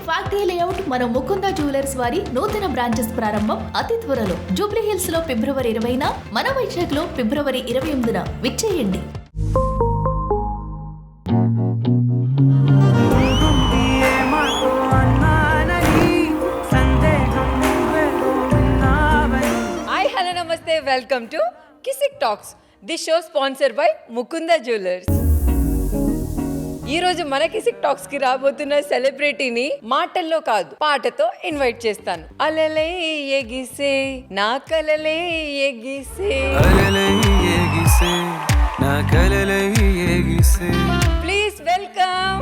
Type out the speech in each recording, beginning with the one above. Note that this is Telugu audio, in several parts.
ఫ్యాక్టరీ లేఅవుట్ మన ముకుంద జ్యువెలర్స్ వారి నూతన బ్రాంచెస్ ప్రారంభం అతి త్వరలో. జూబ్లీ హిల్స్ లో ఫిబ్రవరి 20న, మన వైజాగ్ లో ఫిబ్రవరి 28న విచ్చేయండి. Namaste, welcome to Kisik Talks. This show sponsored by Mukunda Jewelers. ఈ రోజు మన కిసిక్ టాక్స్ కి రాబోతున్న సెలబ్రిటీని మాటల్లో కాదు పాటతో ఇన్వైట్ చేస్తాను. అలలే ఎగిసే నా కలలే ఎగిసే, ప్లీజ్ వెల్కమ్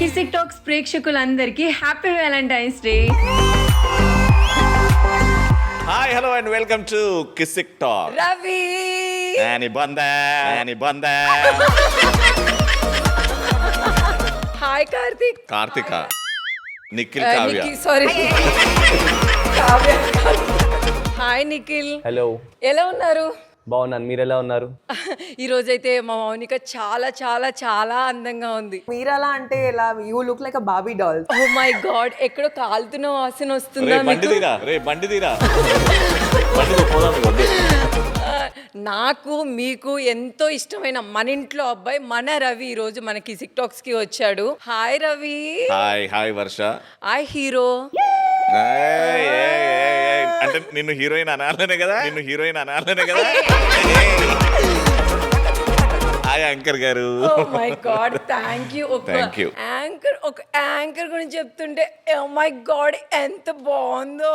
కిసిక్ టాక్స్ ప్రేక్షకులందరికీ happy Valentine's day. Hi hello and welcome to Kissik talk. Ravi hi Karthik. Karthika, Nikhil, Kavya. Sorry hi Nikhil. Hello, ఎలా ఉన్నారు? బాగున్నాను, మీరు ఎలా ఉన్నారు? ఈ రోజైతే మా మౌనిక చాలా చాలా చాలా అందంగా ఉంది. మీరలా అంటే ఎలా? యూ లుక్ లైక్ అ బాబీ డాల్. ఓ మై గాడ్, ఎక్కడో కాలుతున్న వాసన వస్తుందా బండి తీరా. నాకు మీకు ఎంతో ఇష్టమైన మన ఇంట్లో అబ్బాయి మన రవి ఈ రోజు మన కిసిక్ టాక్స్ కి వచ్చాడు. Hi Ravi. Hi Varsha. Hi hero. అంటే నిన్ను హీరోయిన్ అనాలనే కదా, హాయ్ యాంకర్ గారు. Oh my god, thank you. Thank you. ఒక యాంకర్ గురించి చెప్తుంటే ఓ మై గాడ్ ఎంత బాగుందో.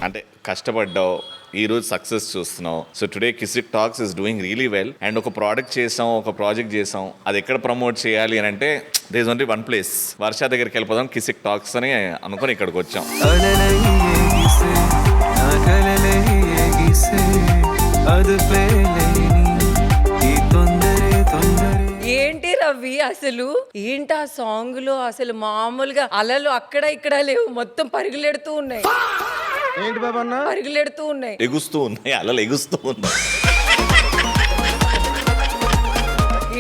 అంటే కష్టపడ్డావు, ఈ రోజు సక్సెస్ చూస్తున్నావు. So today Kissik talks is doing really well. And ఒక ప్రోడక్ట్ చేసాం, ఒక ప్రాజెక్ట్ చేసాం, అది ఎక్కడ ప్రమోట్ చేయాలి అని అంటే there is only one place. Varsha దగ్గరికి వెళ్ళిపోదాం, కిసిక్ టాక్స్ అని అనుకుని ఇక్కడికి వచ్చాం. ఏంటి రవి అసలు ఏంటి ఆ సాంగ్ లో? అసలు మామూలుగా అలలు అక్కడ ఇక్కడ లేవు, మొత్తం పరుగులెడుతూ ఉన్నాయి. ఏంటి బాబా అన్న? పరుగులెడుతూ ఉన్నాయి, ఎగుస్తూ ఉన్నాయి, అలలు ఎగుస్తూ ఉన్నాయి.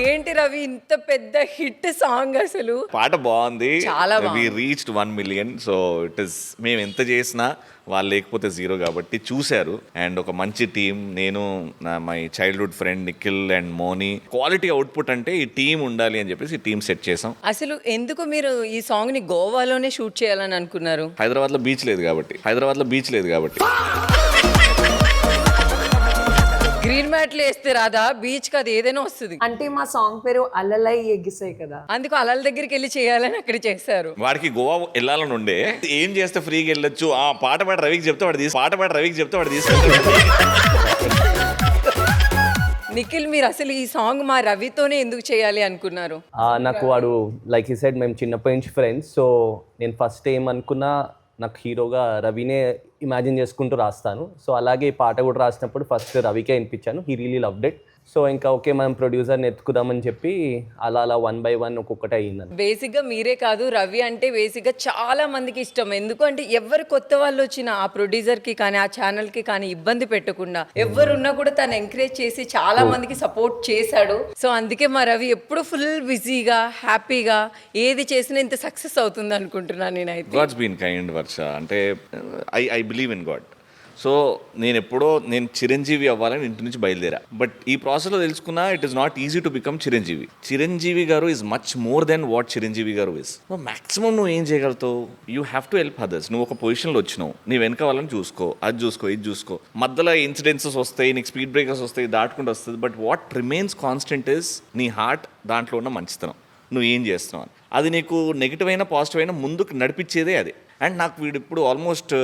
ఏంటి రవి ఇంత పెద్ద హిట్ సాంగ్? అసలు పాట బాగుంది, చాలా వి బాగుంది. Reached 1 million. So it is, మేము ఎంత చేసినా వాళ్ళు లేకపోతే జీరో కాబట్టి చూశారు. అండ్ ఒక మంచి టీం, నేను my childhood friend Nikhil and Moni. Quality output అంటే ఈ టీం ఉండాలి అని చెప్పేసి ఈ టీం సెట్ చేసాం. అసలు ఎందుకు మీరు ఈ సాంగ్ ని గోవాలోనే షూట్ చేయాలని అనుకున్నారు? హైదరాబాద్లో బీచ్ లేదు కాబట్టి. గ్రీన్ మ్యాట్లు వేస్తే రాదా బీచ్ కి? అది ఏదైనా వస్తుంది. అంటే మా సాంగ్ పేరు అలలై ఎగిసాయి కదా, అందుకు అలల దగ్గరికి వెళ్ళి చేయాలని అక్కడ చేశారు. వాడికి గోవా వెళ్ళాలని ఉండే, ఏం చేస్తే ఫ్రీగా వెళ్ళొచ్చు, ఆ పాట పాట రవికి చెప్తే వాడు తీసుకెళ్తాడు. నిఖిల్, మీరు అసలు ఈ సాంగ్ మా రవితోనే ఎందుకు చేయాలి అనుకున్నారు? నాకు వాడు లైక్ ఈ సైడ్ మేము చిన్నప్పటి నుంచి ఫ్రెండ్స్. సో నేను ఫస్ట్ ఏమనుకున్నా, నాకు హీరోగా రవినే ఇమాజిన్ చేసుకుంటూ రాస్తాను. సో అలాగే ఈ పాట కూడా రాసినప్పుడు ఫస్ట్ రవికే వినిపించాను. He really loved it. So ఇంకా ఓకే, మనం ప్రొడ్యూసర్ని ఎత్తుకుదామని చెప్పి అలా 1 by 1 ఒక్కొక్కటి అయ్యిందని. బేసిక్గా మీరే కాదు, రవి అంటే బేసిక్గా చాలా మందికి ఇష్టం. ఎందుకంటే ఎవరు కొత్త వాళ్ళు వచ్చినా ఆ ప్రొడ్యూసర్కి కానీ ఆ ఛానల్కి కానీ ఇబ్బంది పెట్టకుండా, ఎవరున్నా కూడా తను ఎంకరేజ్ చేసి చాలా మందికి సపోర్ట్ చేశాడు. సో అందుకే మా రవి ఎప్పుడు ఫుల్ బిజీగా హ్యాపీగా ఏది చేసినా ఇంత సక్సెస్ అవుతుంది అనుకుంటున్నాను నేనైతే. గాడ్స్ బీన్ కైండ్ వర్ష. అంటే I believe in God. So నేను చిరంజీవి అవ్వాలని ఇంటి నుంచి బయలుదేరా. బట్ ఈ ప్రాసెస్లో తెలుసుకున్నా it is not easy to become Chiranjeevi. Chiranjeevi గారు is much more than what Chiranjeevi గారు ఇస్. మాక్సిమం నువ్వు ఏం చేయగలుగుతావు? You have to help others. నువ్వు ఒక పొజిషన్లో వచ్చినావు, నీ వెనక వాళ్ళని చూసుకో, అది చూసుకో, ఇది చూసుకో. మధ్యలో ఇన్సిడెన్సెస్ వస్తాయి, నీకు స్పీడ్ బ్రేకర్స్ వస్తాయి, దాటుకుంటూ వస్తుంది. But what remains constant is నీ హార్ట్, దాంట్లో ఉన్న మంచితనం, నువ్వు ఏం చేస్తున్నావు అని. అది నీకు నెగిటివ్ అయినా పాజిటివ్ అయినా ముందుకు నడిపించేదే అది. అండ్ నాకు వీడు ఇప్పుడు ఆల్మోస్ట్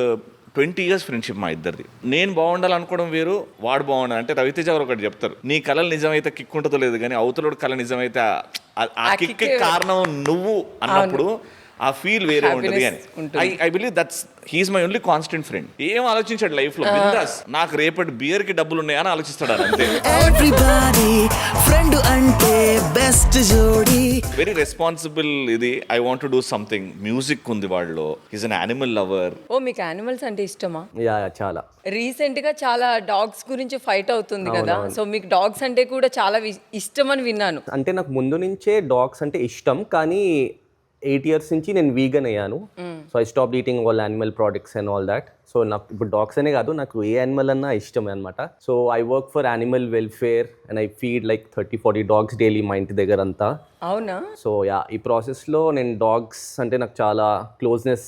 20 years ఫ్రెండ్షిప్ మా ఇద్దరిది. నేను బాగుండాలనుకోవడం వేరు, వాడు బాగుండాలి. అంటే రవితేజ గారు ఒకటి చెప్తారు, నీ కళలు నిజమైతే కిక్ ఉంటుందో లేదు, కానీ అవతలోడు కళ నిజమైతే ఆ కిక్ కారణం నువ్వు అన్నప్పుడు ఆ ఫీల్ వేరే ఉంటుంది అని. I believe that's he's my only constant friend. ఏం ఆలోచించాడు లైఫ్ లో, బిందాస్ నాకు రేపటి బియర్ కి డబ్బులు ఉన్నాయని ఆలోచిస్తాడు అంతే. ఎవ్రీబడీ ఫ్రెండ్ అంటే బెస్ట్ జోడీ. Very responsible. ఇది I want to do something. Music ఉంది వాళ్ళలో. Is an animal lover. ఓ మీకు యానిమల్స్ అంటే ఇష్టమా? యా చాలా. రీసెంట్ గా చాలా డాగ్స్ గురించి ఫైట్ అవుతుంది కదా, సో మీకు డాగ్స్ అంటే కూడా చాలా ఇష్టం అని విన్నాను. అంటే నాకు ముందు నుంచే డాగ్స్ అంటే ఇష్టం, కానీ 8 years నుంచి నేను వీగన్ అయ్యాను. So I stop eating all animal products and all that. So నాకు ఇప్పుడు డాగ్స్ అనే కాదు, నాకు ఏ యానిమల్ అన్నా ఇష్టమే అనమాట. So I work for animal welfare and I feed like 30-40 dogs daily మా ఇంటి దగ్గర అంతా. అవునా? సో యా, ఈ ప్రాసెస్లో నేను డాగ్స్ అంటే నాకు చాలా క్లోజ్నెస్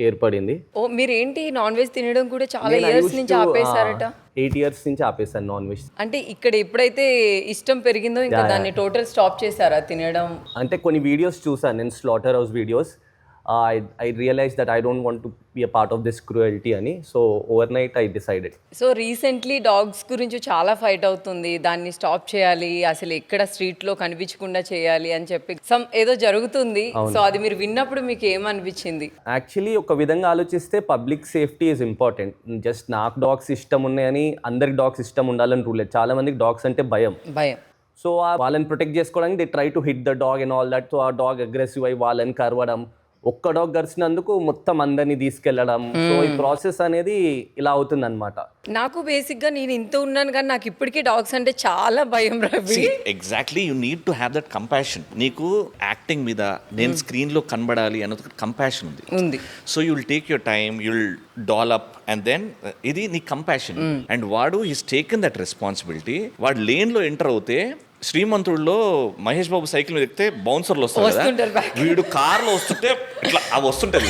ఏర్పడింది. ఓ మీరేంటి నాన్ వెజ్ తినడం కూడా చాలా ఇయర్స్ నుంచి ఆపేశారట? 8 years నుంచి ఆపేసాను నాన్ వెజ్. అంటే ఇక్కడ ఎప్పుడైతే ఇష్టం పెరిగిందో ఇంకా దాన్ని టోటల్ స్టాప్ చేశారా తినడం? అంటే కొన్ని వీడియోస్ చూసాను నేను, slaughter house videos. I realized that I don't want to be a part of this cruelty అని. So overnight I decided. So recently dogs గురించి చాలా ఫైట్ అవుతుంది, దాన్ని స్టాప్ చేయాలి, అసలు ఎక్కడ స్ట్రీట్ లో కనిపించకుండా చేయాలి అని చెప్పి ఏదో జరుగుతుంది. సో అది మీరు విన్నప్పుడు మీకు ఏమనిపించింది? యాక్చువల్లీ ఒక విధంగా ఆలోచిస్తే public safety is important. Just నాకు డాగ్స్ ఇష్టం ఉన్నాయని అందరికి డాగ్స్ ఇష్టం ఉండాలని రూల్ లేదు. చాలా మందికి డాగ్స్ అంటే భయం. సో వాళ్ళని ప్రొటెక్ట్ చేసుకోవడానికి they try to hit the dog and all that. So ఆ డాగ్ అగ్రెసివ్ అయ్యి వాళ్ళని కరవడం, ఒక్క డాగ్ గరిచినందుకు మొత్తం అందరినీ తీసుకెళ్లడం. సో ఈ ప్రాసెస్ అనేది ఇలా అవుతుంది అనమాట. నాకు బేసిక్ గా నేను ఇంత ఉన్నాను కానీ నాకు ఇప్పటికీ డాగ్స్ అంటే చాలా భయం Ravi. Exactly, you need to have that compassion. నీకు యాక్టింగ్ మీద నేను స్క్రీన్ లో కనబడాలి అన్నది కంపాషన్ ఉంది. So you will take your time, you will develop and then ఇది నీ కంపాషన్. అండ్ వాడు ఈస్ టేకెన్ దట్ రెస్పాన్సిబిలిటీ. వాడు లేన్ లో ఎంటర్ అవుతే, శ్రీమంతుడిలో మహేష్ బాబు సైకిల్ మీద ఎక్కితే బౌన్సర్లు వస్తారు కదా, వీడు కార్లో వస్తుంటే ఇట్లా అవి వస్తుంటది.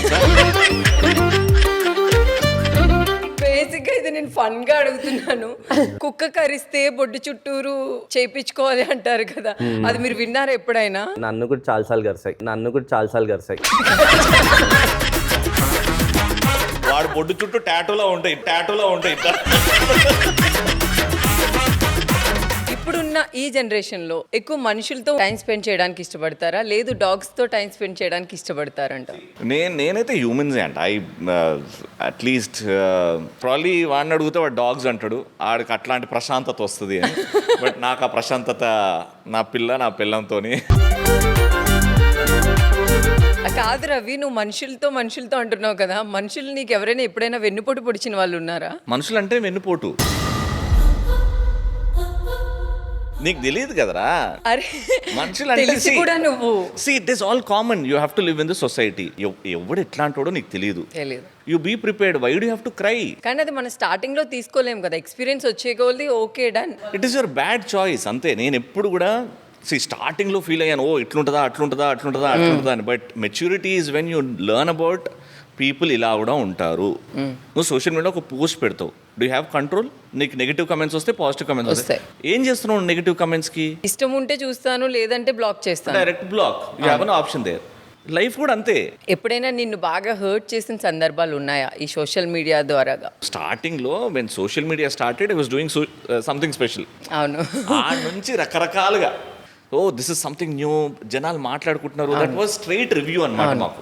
బేసిక్ గా ఇది నేను ఫన్ గా అడుగుతున్నాను. కుక్క కరిస్తే బొడ్డు చుట్టూరు చేయించుకోవాలి అంటారు కదా, అది మీరు విన్నారా ఎప్పుడైనా? నన్ను కూడా చాలాసార్లు గరిసాయి. వాడు బొడ్డు చుట్టూ టాటూలా ఉంటాయి. ఇప్పుడున్న ఈ జనరేషన్ లో ఎక్కువ మనుషులతో టైం స్పెండ్ చేయడానికి ఇష్టపడతారా, లేదు డాగ్స్ తో టైం స్పెండ్ చేయడానికి ఇష్టపడతారంట? నేనైతే హ్యూమన్సే అంట. అట్లీస్ట్ ప్రాబ్లీ వాడిని అడిగితే వాడు డాగ్స్ అంటాడు, ఆడికి అట్లాంటి ప్రశాంతత వస్తుంది అని. బట్ నాకు ఆ ప్రశాంతత నా పిల్లంతోని. కాదు రవి, నువ్వు మనుషులతో అంటున్నావు కదా, మనుషులు నీకు ఎవరైనా ఎప్పుడైనా వెన్నుపోటు పొడిచిన వాళ్ళు ఉన్నారా? మనుషులు అంటే వెన్నుపోటు నీకు తెలియదు కదరా. అరే మనుషులు అంటే కూడా నువ్వు it is all common. You have to live in the society. ఎవడు ఎట్లాంటోడో నీకు తెలియదు. You be prepared. Why do have to cry? కానీ అది మనం స్టార్టింగ్ లో తీసుకోలేం కదా, ఎక్స్పీరియన్స్ వచ్చేకోవాలి. Okay done, it is your bad choice అంతే. నేను ఎప్పుడు కూడా స్టార్టింగ్లో ఫీల్ అయ్యాను, ఇట్లుంటుందా అని. But maturity is when you learn about people ఇలా కూడా ఉంటారు. నువ్వు సోషల్ మీడియాలో ఒక పోస్ట్ పెడతావు, డూ హ్యావ్ కంట్రోల్? నీకు నెగిటివ్ కమెంట్స్ వస్తే, పాజిటివ్ కమెంట్స్ వస్తాయి. ఏం చేస్తున్నావు నెగిటివ్ కమెంట్స్ కి? ఇష్టం ఉంటే చూస్తాను, లేదంటే బ్లాక్ చేస్తాను. Direct block. You have an option there. Life కూడా అంతే. ఎప్పుడైనా నిన్ను బాగా హర్ట్ చేసిన సందర్భాలు ఉన్నాయా ఈ సోషల్ మీడియా ద్వారాగా? స్టార్టింగ్లో when social media started I was doing something special. అవును. ఆ నుంచి రకరకాలుగా దిస్ ఇస్ సంథింగ్ న్యూ, జనాలు మాట్లాడుకుంటున్నారు. దట్ వాజ్ స్ట్రైట్ రివ్యూ అన్నమాట మాకు.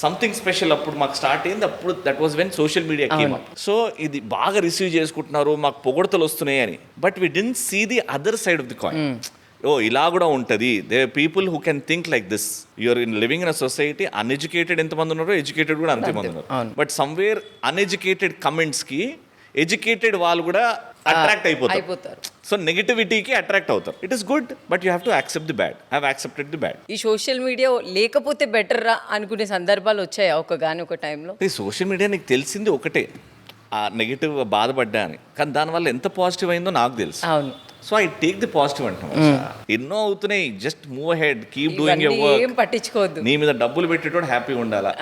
సంథింగ్ స్పెషల్ అప్పుడు మాకు స్టార్ట్ అయింది. అప్పుడు that was when social media came up. So ఇది బాగా రిసీవ్ చేసుకుంటున్నారు, మాకు పొగడతలు వస్తున్నాయి అని. But we didn't see the other side of the coin. ఇలా కూడా ఉంటుంది. They people who can think like this. You're in living in a society. Uneducated ఎంతమంది ఉన్నారో, ఎడ్యుకేటెడ్ కూడా అంతమంది ఉన్నారు. బట్ సమ్వేర్ అన్ఎడ్యుకేటెడ్ కమెంట్స్కి ఎడ్యుకేటెడ్ వాళ్ళు కూడా అట్రాక్ట్ అయిపోతారు. సో నెగటివిటీకి అట్రాక్ట్ అవుతారు. It is good, but you have to accept the bad. Have accepted the bad. ఈ సోషల్ మీడియా లేకపోతే బెటర్ రా అనుకునే సందర్భాలు వచ్చాయా ఒక టైంలో? ఈ సోషల్ మీడియా నీకు తెలిసింది ఒకటే, ఆ నెగిటివ్ బాధపడ్డా అని. కానీ దానివల్ల ఎంత పాజిటివ్ అయిందో నాకు తెలుసు. అవును. So I take the positive అంటాం. ఎన్నో అవుతున్నాయి, just move ahead, keep doing your work. ఏం పట్టించుకోవద్దు. నీ మీద డబ్బులు పెట్టేటోడు హ్యాపీగా ఉండాలా,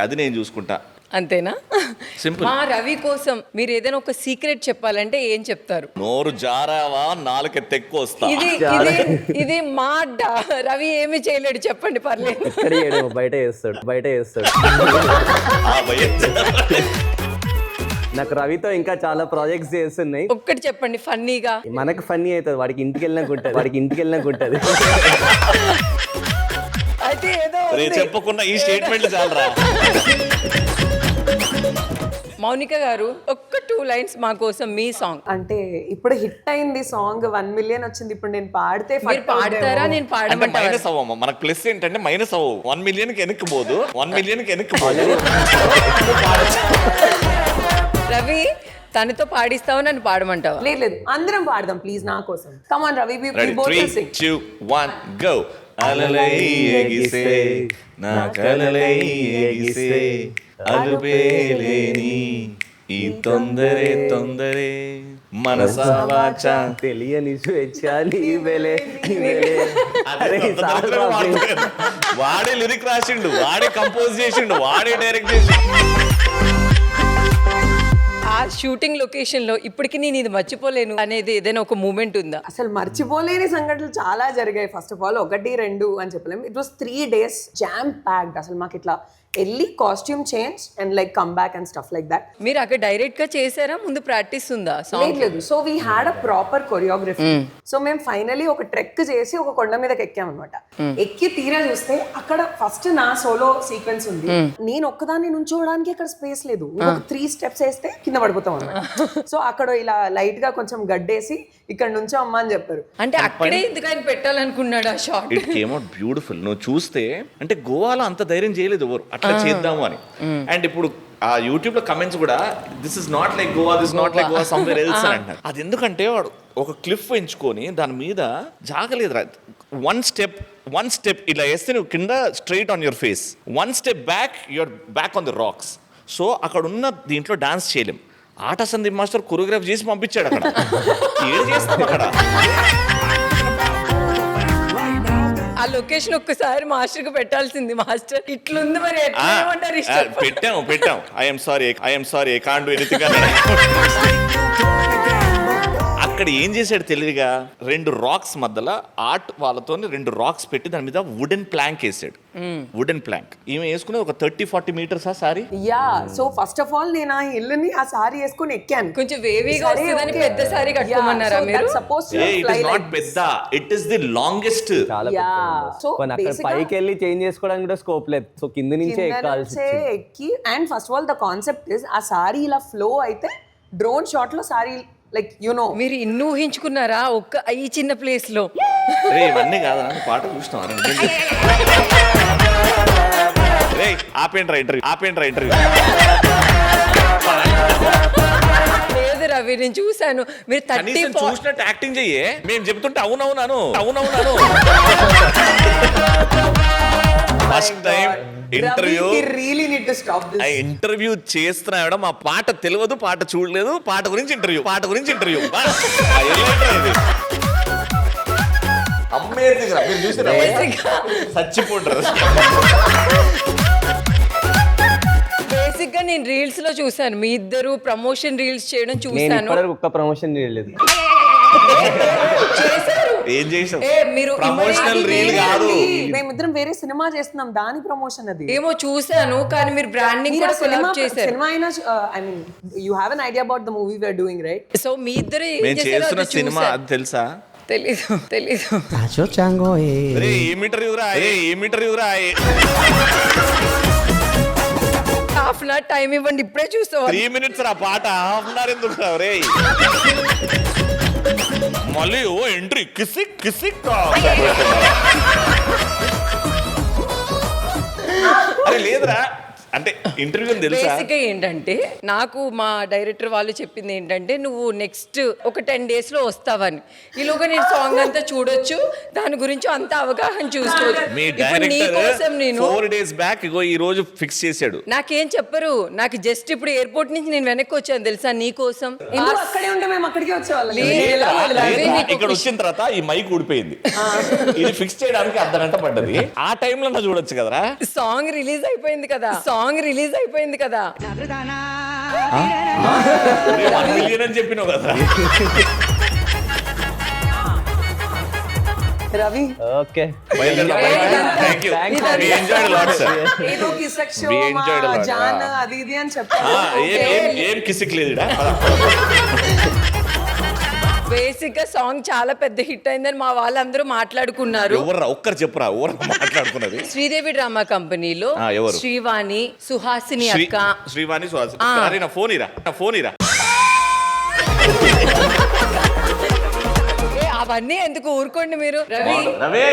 అది నేను చూసుకుంటా. అంతేనా? సింపుల్. మా రవి కోసం మీరు ఏదైనా ఒక సీక్రెట్ చెప్పాలంటే ఏం చెప్తారు? నోరు జారావా నాలుక ఎక్కువ వస్తా. ఇది మా రవి ఏమి చేయలేడు, చెప్పండి పర్లేదు. బయట చేస్తాడు. నాకు రవితో ఇంకా చాలా ప్రాజెక్ట్స్ చేస్తున్నాయి. ఒక్కటి చెప్పండి ఫన్నీగా. మనకు ఫన్నీ అవుతుంది, వాడికి ఇంటికి వెళ్ళినాక ఉంటుంది. అయితే ఏదో చెప్పకుండా ఈ స్టేట్మెంట్ చాలరా. మౌనిక గారు ఒక్క 2 లైన్స్ మా కోసం మీ సాంగ్. అంటే ఇప్పుడు హిట్ అయింది సాంగ్ 1 మిలియన్ వచ్చింది, ఇప్పుడు నేను పాడితే మీరు పాడతారా నేను అంటే పాడమంటారా? మైనస్ అవ్వమ్మ, మనకు ప్లస్ ఏంటంటే మైనస్ అవ్వవు. 1 మిలియన్ కి వెనక్కి పోదు, 1 మిలియన్ కి వెనక్కి పోదు. రవి తనతో పాడిస్తావా నన్ను పాడమంటావా? లేదు లేదు అందరం పాడదాం ప్లీజ్ నా కోసం. Come on Ravi, we Ready, both 3, will sing. 2, 1, go. అలలై ఎగిసే నా కలలై ఎగిసే అలుపేలేని ఈ తొందరే మనసా వాచా తెలియని స్వేచ్ఛ నీవెలే నీవెలే. అరే, వాడే లిరిక్ రాసిండు, వాడే కంపోజ్ చేసిండు, వాడే డైరెక్ట్ చేసిండు. ఆ షూటింగ్ లొకేషన్ లో ఇప్పటికి నేను ఇది మర్చిపోలేను అనేది ఏదైనా ఒక మూమెంట్ ఉందా? అసలు మర్చిపోలేని సంఘటనలు చాలా జరిగాయి. ఫస్ట్ ఆఫ్ ఆల్ 1 2 అని చెప్పలేము. It was 3 days jam packed. అసలు మాకు ఇట్లా వెళ్ళి costume change and like come back and stuff like that. మీరు అక్కడ డైరెక్ట్ గా చేసారా? ముందు ప్రాక్టీస్ ఉందా లేదు సాంగ్? లేదు. So we had a proper choreography. So మేము ఫైనలీ ఒక ట్రెక్ చేసి ఒక కొండ మీదకి ఎక్కామన్నమాట. ఎక్కి తీరా చూస్తే అక్కడ ఫస్ట్ నా సోలో సీక్వెన్స్ ఉంది. నేను ఒక్కదాన్ని నుంచోవడానికి అక్కడ స్పేస్ లేదు. ఇంకొక 3 steps వేస్తే కింద పడిపోతాం అన్నమాట. సో అక్కడ ఇలా లైట్ గా కొంచెం గడ్డేసి ఇక్కడ నుంచో అమ్మా అని చెప్పారు. అంటే అక్కడే ఎందుకు ఆయన పెట్టాలనుకున్నాడు ఆ short? It came out beautiful. నువ్వు చూస్తే అంటే గోవాలో అంత ధైర్యం చేయలేదు ఎవరు అట్లా చేద్దాము అని. అండ్ ఇప్పుడు ఆ యూట్యూబ్ లో కమెంట్స్ కూడా this is not like Goa, this not like Goa, somewhere else అని అంటారు. అది ఎందుకంటే వాడు ఒక క్లిఫ్ ఎంచుకొని దాని మీద జాగలేదు. వన్ స్టెప్ ఇలా వేస్తే నువ్వు కింద straight on your face, 1 step back your back on the rocks. So అక్కడ ఉన్న దీంట్లో డాన్స్ చేయలేం. ఆట సందీప్ మాస్టర్ కొరియోగ్రాఫ్ చేసి పంపించాడు. అక్కడ ఏం చేస్తాం అక్కడ? ఆ లొకేషన్ ఒక్కసారి మాస్టర్ కి పెట్టాల్సింది. మాస్టర్ ఇట్లుంది మరి ఎట్లా ఏమంటారు? ఇష్టం పెట్టాం. I'm sorry, I can't do anything. అక్కడ ఏం చేశాడు తెలివిగా, 2 రాక్స్ మధ్యలో ఆర్ట్ వాళ్ళతో 2 రాక్స్ పెట్టి దాని మీద వుడెన్ ప్లాంక్ వేసాడు. వుడెన్ ప్లాంక్ ఈమె వేసుకునే ఒక 30-40 మీటర్స్ ఆ sorry. Yeah, so first of all నేను ఆ ఇల్లుని ఆ సారీ వేసుకొని ఎక్కాను. కొంచెం వేవీగా వస్తుందని పెద్ద సారీ కట్టుకోమన్నారా మీరు? ఇట్ ఇస్ నాట్ పెద్ద, ఇట్ ఇస్ ది లాంగెస్ట్. చాలా Yeah. So, కానీ అక్కడ basically- పైకి వెళ్ళి చేంజ్ చేసుకోవడానికి కూడా స్కోప్ లేదు. సో కింద నుంచే ఎక్కాల్సి ఎక్కి and first of all the concept is ఆ సారీ ఇలా ఫ్లో అయితే డ్రోన్ షాట్ లో సారీ లైక్ మీరు ఇన్ని ఊహించుకున్నారా ఈ చిన్న ప్లేస్ లో? ఇవన్నీ కాదా పాట చూసినాం. ఆపేంట్రా ఇంటర్వ్యూ. లేదు రవి, నేను చూసాను మీరు 30 చూసినట్టు యాక్టింగ్ చెయ్యే. మేము చెప్తుంటే అవునవునాను. First time interview really need to stop this. Interview చేస్తున్నాడు. మా పాట తెలియదు, పాట చూడలేదు, పాట గురించి ఇంటర్వ్యూ. అమేజింగ్ రా, మీరు చూసారా? చచ్చిపోంటారు. బేసిక్ గా నేను రీల్స్ లో చూసాను మీ ఇద్దరు ప్రమోషన్ రీల్స్ చేయడం నేను చూసాను. ఇప్పటివరకు ఒక్క ప్రమోషన్ చేయలేదు. చేశారు. ఏం చేసాం? మీరు ప్రమోషనల్ రీల్ కాదు, మేమిద్దరం వేరే సినిమా చేస్తున్నాం, దాని ప్రమోషన్ అది. ఏమో చూసాను, కానీ మీరు బ్రాండింగ్ కూడా సినిమా కొలాబ్ చేశారు. సినిమా అయినా I mean you have an idea about the movie we are doing right? So మీ ఇద్దరు ఏం మేము చేశారో చేస్తున్న అది సినిమా చూసా. అది తెలుసా? తెలీదు. ఏం ఇంటర్వ్యూ రా. హాఫ్ అన్ అవర్ టైం ఇవ్వండి, ఇప్పుడే చూస్తావా? 3 minutes రా పాట, హాఫ్ అన్ అవర్ ఎందుకు రే? మళ్ళీ ఎంట్రీ కిసిక్. అరే లేదురా, అంటే ఇంటర్వ్యూ తెలుసా? బేసిక్ గా ఏంటంటే నాకు మా డైరెక్టర్ వాళ్ళు చెప్పింది ఏంటంటే నువ్వు నెక్స్ట్ ఒక 10 days లో వస్తావని. ఈలోగా నేను సాంగ్ అంతా చూడొచ్చు, దాని గురించి అంత అవగాహన చూసుకోవచ్చు. మీ ఇప్పుడు నీ డైరెక్టర్ కోసం నేను 4 days బ్యాక్ ఇగో ఈ రోజు ఫిక్స్ చేశాడు. నాకేం చెప్పరు, నాకు జస్ట్ ఇప్పుడు ఎయిర్పోర్ట్ నుంచి నేను వెనక్కి వచ్చాను తెలుసా నీ కోసం. ఎందుకు అక్కడే ఉంటే మేము అక్కడికే వచ్చేవాళ్ళం. ఇక్కడ వచ్చిన తర్వాత ఈ మైక్ ఊడిపోయింది. ఇది ఫిక్స్ చేయడానికి అర్ధగంట పడ్డది. ఆ టైంలో నా చూడొచ్చు కదరా. సాంగ్ రిలీజ్ అయిపోయింది కదా. 1 million అని చెప్పినావు కదా. Ravi okay, thank you. We enjoyed a lot, sir. ఏదో కిసక్ show We enjoyed a lot. జాన్ అది ఇది అని చెప్పారు. ఏం కిసిక్ లేదు. బేసిక్ గా సాంగ్ చాలా పెద్ద హిట్ అయిందని మా వాళ్ళందరూ మాట్లాడుకున్నారు. ఎవరు ఒక్కరు చెప్పురా, ఎవరు మాట్లాడుకున్నది? శ్రీదేవి డ్రామా కంపెనీలో ఎవరు? శ్రీవాణి, సుహాసిని అక్క. శ్రీవాణి సుహాసిని. అరే నా ఫోన్ ఇరా. అవన్నీ ఎందుకు, ఊరుకోండి మీరు. రవి రవి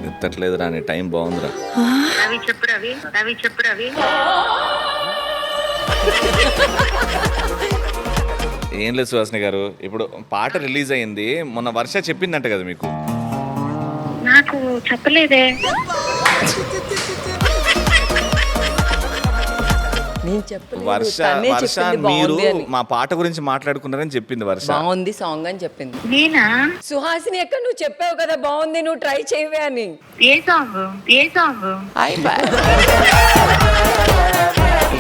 ఎత్తట్లేదురా, నీ టైం బాగుందిరా. రవి చెప్పు రవి. ఏం లేదు సుహాసిని గారు, ఇప్పుడు పాట రిలీజ్ అయింది మొన్న, వర్ష చెప్పిందంట కదా మీకు? నాకు చెప్పలేదే. నేను చెప్పలేదు, వర్ష తనే వర్ష చెప్పింది మీరు బాగుంది అని. మా పాట గురించి మాట్లాడుకున్నారని చెప్పింది వర్ష. బాగుంది సాంగ్ అని చెప్పింది. నేనా? సుహాసిని అక్క నువ్వు చెప్పావు కదా బాగుంది, నువ్వు ట్రై చేయవే అని. ఏ సాంగ్?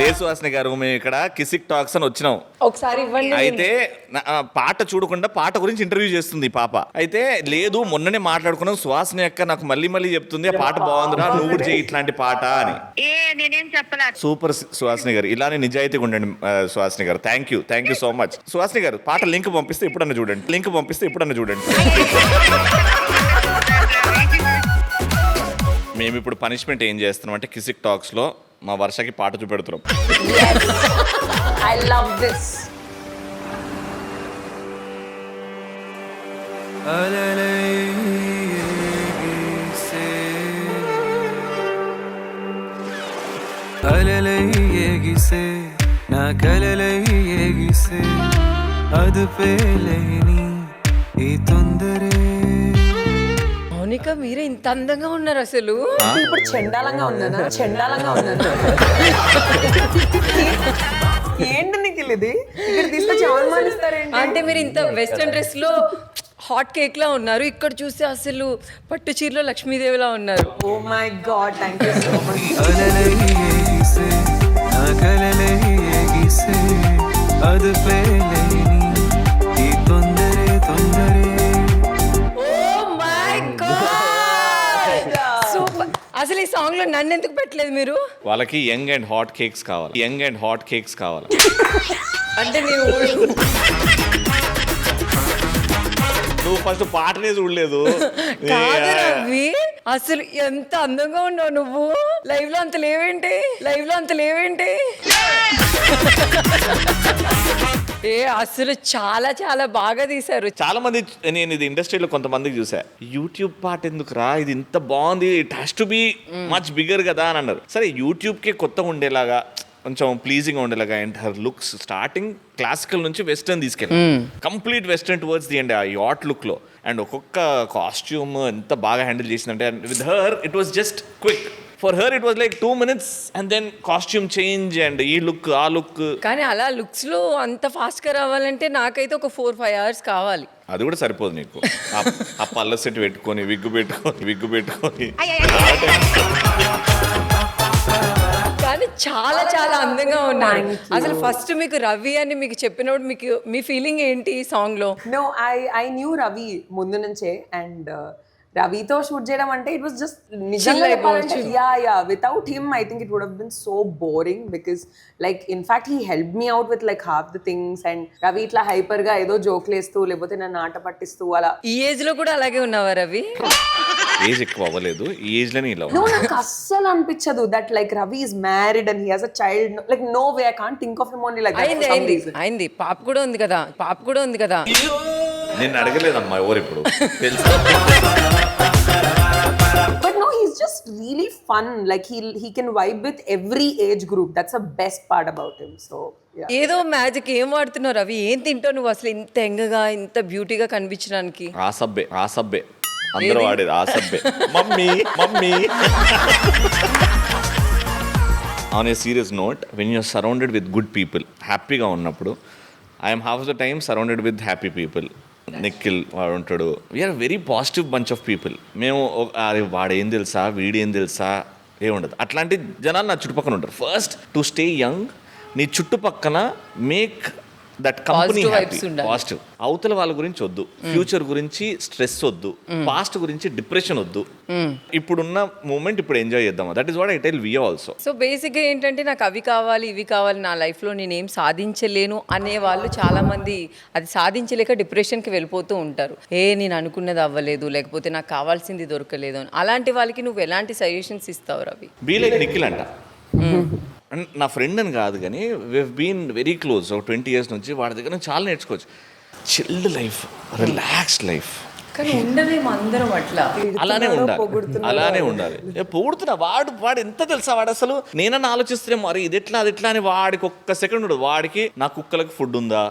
లేదు సుహాసిని గారు, మేము ఇక్కడ కిసిక్ టాక్స్ అని వచ్చినాం. ఒకసారి ఇవ్వండి. అయితే పాట చూడకుండా పాట గురించి ఇంటర్వ్యూ చేస్తుంది ఈ పాప. అయితే లేదు మొన్ననే మాట్లాడుకున్నాం, సుహాసిని అక్క నాకు మళ్ళీ చెప్తుంది ఆ పాట బాగుందిరా, నువ్వు కూడా చేయి ఇట్లాంటి పాట అని. నేనేం చెప్పలా. సూపర్ సుహాసిని గారు, ఇలానే నిజాయితీగా ఉండండి సుహాసిని గారు. Thank you so much. Suhasini గారు పాట లింక్ పంపిస్తే ఎప్పుడన్నా చూడండి. మేము ఇప్పుడు పనిష్మెంట్ ఏం చేస్తున్నాం అంటే కిసిక్ టాక్స్ లో మా వర్షకి పాట చూపెడుతున్నాం. I love this. అలలయ్యేగిసే నా కలలయ్యేగిసే అదుపేలేని ఈ తొందరే. మౌనిక మీరే ఇంత అందంగా ఉన్నారు అసలు. ఇప్పుడు చెండాలంగా ఉన్నానా? ఏంటి నీకు ఇది? ఇక్కడ తీసుకొచ్చి అవమానిస్తారేంటి? అంటే మీరు ఇంత వెస్టర్న్ డ్రెస్ లో హాట్ కేక్ లా ఉన్నారు, ఇక్కడ చూస్తే అసలు పట్టు చీరలో లక్ష్మీదేవిలా ఉన్నారు. Oh my God, thank you so much. అలలయ్యేగిసే నా కలలయ్యేగిసే అదుపేలేని ఈ తొందరే. Oh my God, super. అసలు ఈ సాంగ్ లో నన్ను ఎందుకు పెట్టలేదు మీరు? వాళ్ళకి యంగ్ అండ్ హాట్ కేక్స్ కావాలి. అంటే నేను నువ్వు ఫస్ట్ పాటనే చూడలేదు. కాదు రవి, అసలు ఎంత అందంగా ఉన్నావు నువ్వు. లైవ్ లో అంత లేవేంటి? అసలు చాలా బాగా తీశారు. చాలా మంది, నేను ఇది ఇండస్ట్రీలో కొంతమందికి చూసా, యూట్యూబ్ పాట ఎందుకురా, ఇది ఇంత బాగుంది, it has to be much bigger కదా అని అన్నారు. సరే యూట్యూబ్కే కొత్తగా ఉండేలాగా, కొంచెం ప్లీజింగ్ ఉండేలాగా, and her looks starting classical నుంచి వెస్టర్న్ తీసుకెళ్ళి complete western towards the end, ఆ యాట్ లుక్ లో. అండ్ ఒక్కొక్క కాస్ట్యూమ్ ఎంత బాగా హ్యాండిల్ చేసిందంటే, with her it was just quick. For her it was like 2 minutes and then costume change and ఈ లుక్ ఆ లుక్. కానీ అలా లుక్స్ లో అంత ఫాస్ట్ గా రావాలంటే నాకైతే ఒక 4-5 hours కావాలి. అది కూడా సరిపోదు నీకు. ఆ పళ్ళ సెట్ పెట్టుకొని విగ్గు పెట్టుకొని కానీ చాలా అందంగా ఉన్నారు. అసలు ఫస్ట్ మీకు రవి అని మీకు చెప్పినప్పుడు మీకు మీ ఫీలింగ్ ఏంటి ఈ సాంగ్ లో? No, I knew Ravi ముందు నుంచే, and రవితో షూట్ చేయడం అంటే ఇట్ వాస్ జస్ట్ నిజంగా చెప్పాలంటే yeah without him I think it would have been so boring, because like in fact he help me out with like half the things. And Ravi ఇట్లా హైపర్ గా ఏదో జోక్లు వేస్తూ లేకపోతే నన్ను ఆట పట్టిస్తూ అలా. ఈ ఏజ్ లో కూడా అలాగే ఉన్నావా రవి? ఏజ్ ఎక్కువ అవ్వలేదు, ఈ ఏజ్ లోనే ఇలా. No, నాకు అస్సలు అనిపించదు that like Ravi is married and he has a child. Like no way, I can't think of him only like that. అయింది పాప కూడా ఉంది కదా. నేను అడగలేదమ్మా ఎవరు ఇప్పుడు తెలుసు. But no, he's just really fun. Like he can vibe with every age group. That's the best part about him. So yeah. ఏదో మ్యాజిక్ ఏం వాడుతున్నావు రవి? ఏం తింటావు నువ్వు అసలు ఇంత ఎంగగా ఇంత బ్యూటీగా కనిపించడానికి? ఆ సబ్బే అందరూ వాడేది ఆ సబ్బే. Mummy on a serious note, when you're surrounded with good people, హ్యాపీగా ఉన్నప్పుడు, I'm half the time surrounded with happy people. Nikhil వాడు ఉంటాడు, we're very positive bunch of people. మేము అది వాడేం తెలుసా వీడేం తెలుసా ఏముండదు, అట్లాంటి జనాలు నా చుట్టుపక్కల ఉంటారు. ఫస్ట్ టు స్టే యంగ్, నీ చుట్టుపక్కల make that company Positive vibes ఉండాలి. పాజిటివ్. అవతల వాళ్ళ గురించి వద్దు, ఫ్యూచర్ గురించి స్ట్రెస్ వద్దు, పాస్ట్ గురించి డిప్రెషన్ వద్దు. ఇప్పుడున్న మూమెంట్ ఇప్పుడు ఎంజాయ్ చేద్దాం. That is what I tell we also. So బేసిక్గా ఏంటంటే నాకు అవి కావాలి ఇవి కావాలి నా లైఫ్లో నేనేం సాధించలేను అనే వాళ్ళు చాలామంది అది సాధించలేక డిప్రెషన్కి వెళ్ళిపోతూ ఉంటారు. నేను అనుకున్నది అవ్వలేదు, లేకపోతే నాకు కావాల్సింది దొరకలేదు అని. అలాంటి వాళ్ళకి నువ్వు ఎలాంటి సజెషన్స్ ఇస్తావు రవి? బీ లైక్ నిఖిల్ అంట. అండ్ నా ఫ్రెండ్ అని కాదు కానీ వీ బీన్ వెరీ క్లోజ్. ఒక 20 years నుంచి వాడి దగ్గర నుంచి చాలా నేర్చుకోవచ్చు. Chilled life, relaxed life. కానీ ఉండలేము అందరం అట్లా. అలానే ఉండాలి. పొగుడుతున్నా వాడు ఎంత తెలుసా, వాడు అసలు నేనన్నా ఆలోచిస్తే మరి ఇది ఎట్లా అది ఎట్లా అని వాడికి ఒక్క సెకండ్ ఉండదు. వాడికి నా కుక్కలకి ఫుడ్ ఉందా,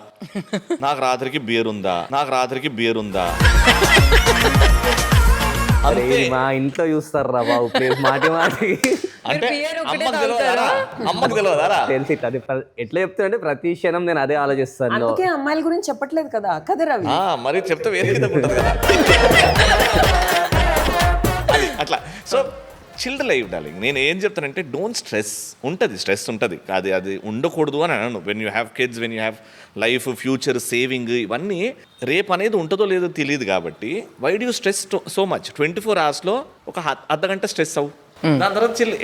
నాకు రాత్రికి బియర్ ఉందా. అరే మా ఇంట్లో చూస్తారు రా బాబు ప్లేస్ మాటి అంటే beer ఒకటే అమ్మకు తెలియదారా? తెలిసి అది ఎట్లా చెప్తున్నా ప్రతి క్షణం నేను అదే ఆలోచిస్తాను. అందుకే అమ్మాయిల గురించి చెప్పట్లేదు కదా రవి. మరి చెప్తే వేరే విధంగా ఉంటుంది కదా. అది అట్లా. So chilled life darling. నేను ఏం చెప్తానంటే డోంట్ స్ట్రెస్. స్ట్రెస్ ఉంటుంది, అది ఉండకూడదు అని అనను. When you have kids, when you have life, future, saving, ఇవన్నీ రేపు అనేది ఉంటుందో లేదో తెలియదు. కాబట్టి why do you stress so much? 24 hours ఒక అర్ధగంట స్ట్రెస్ అవ్వు, దాని తర్వాత chill.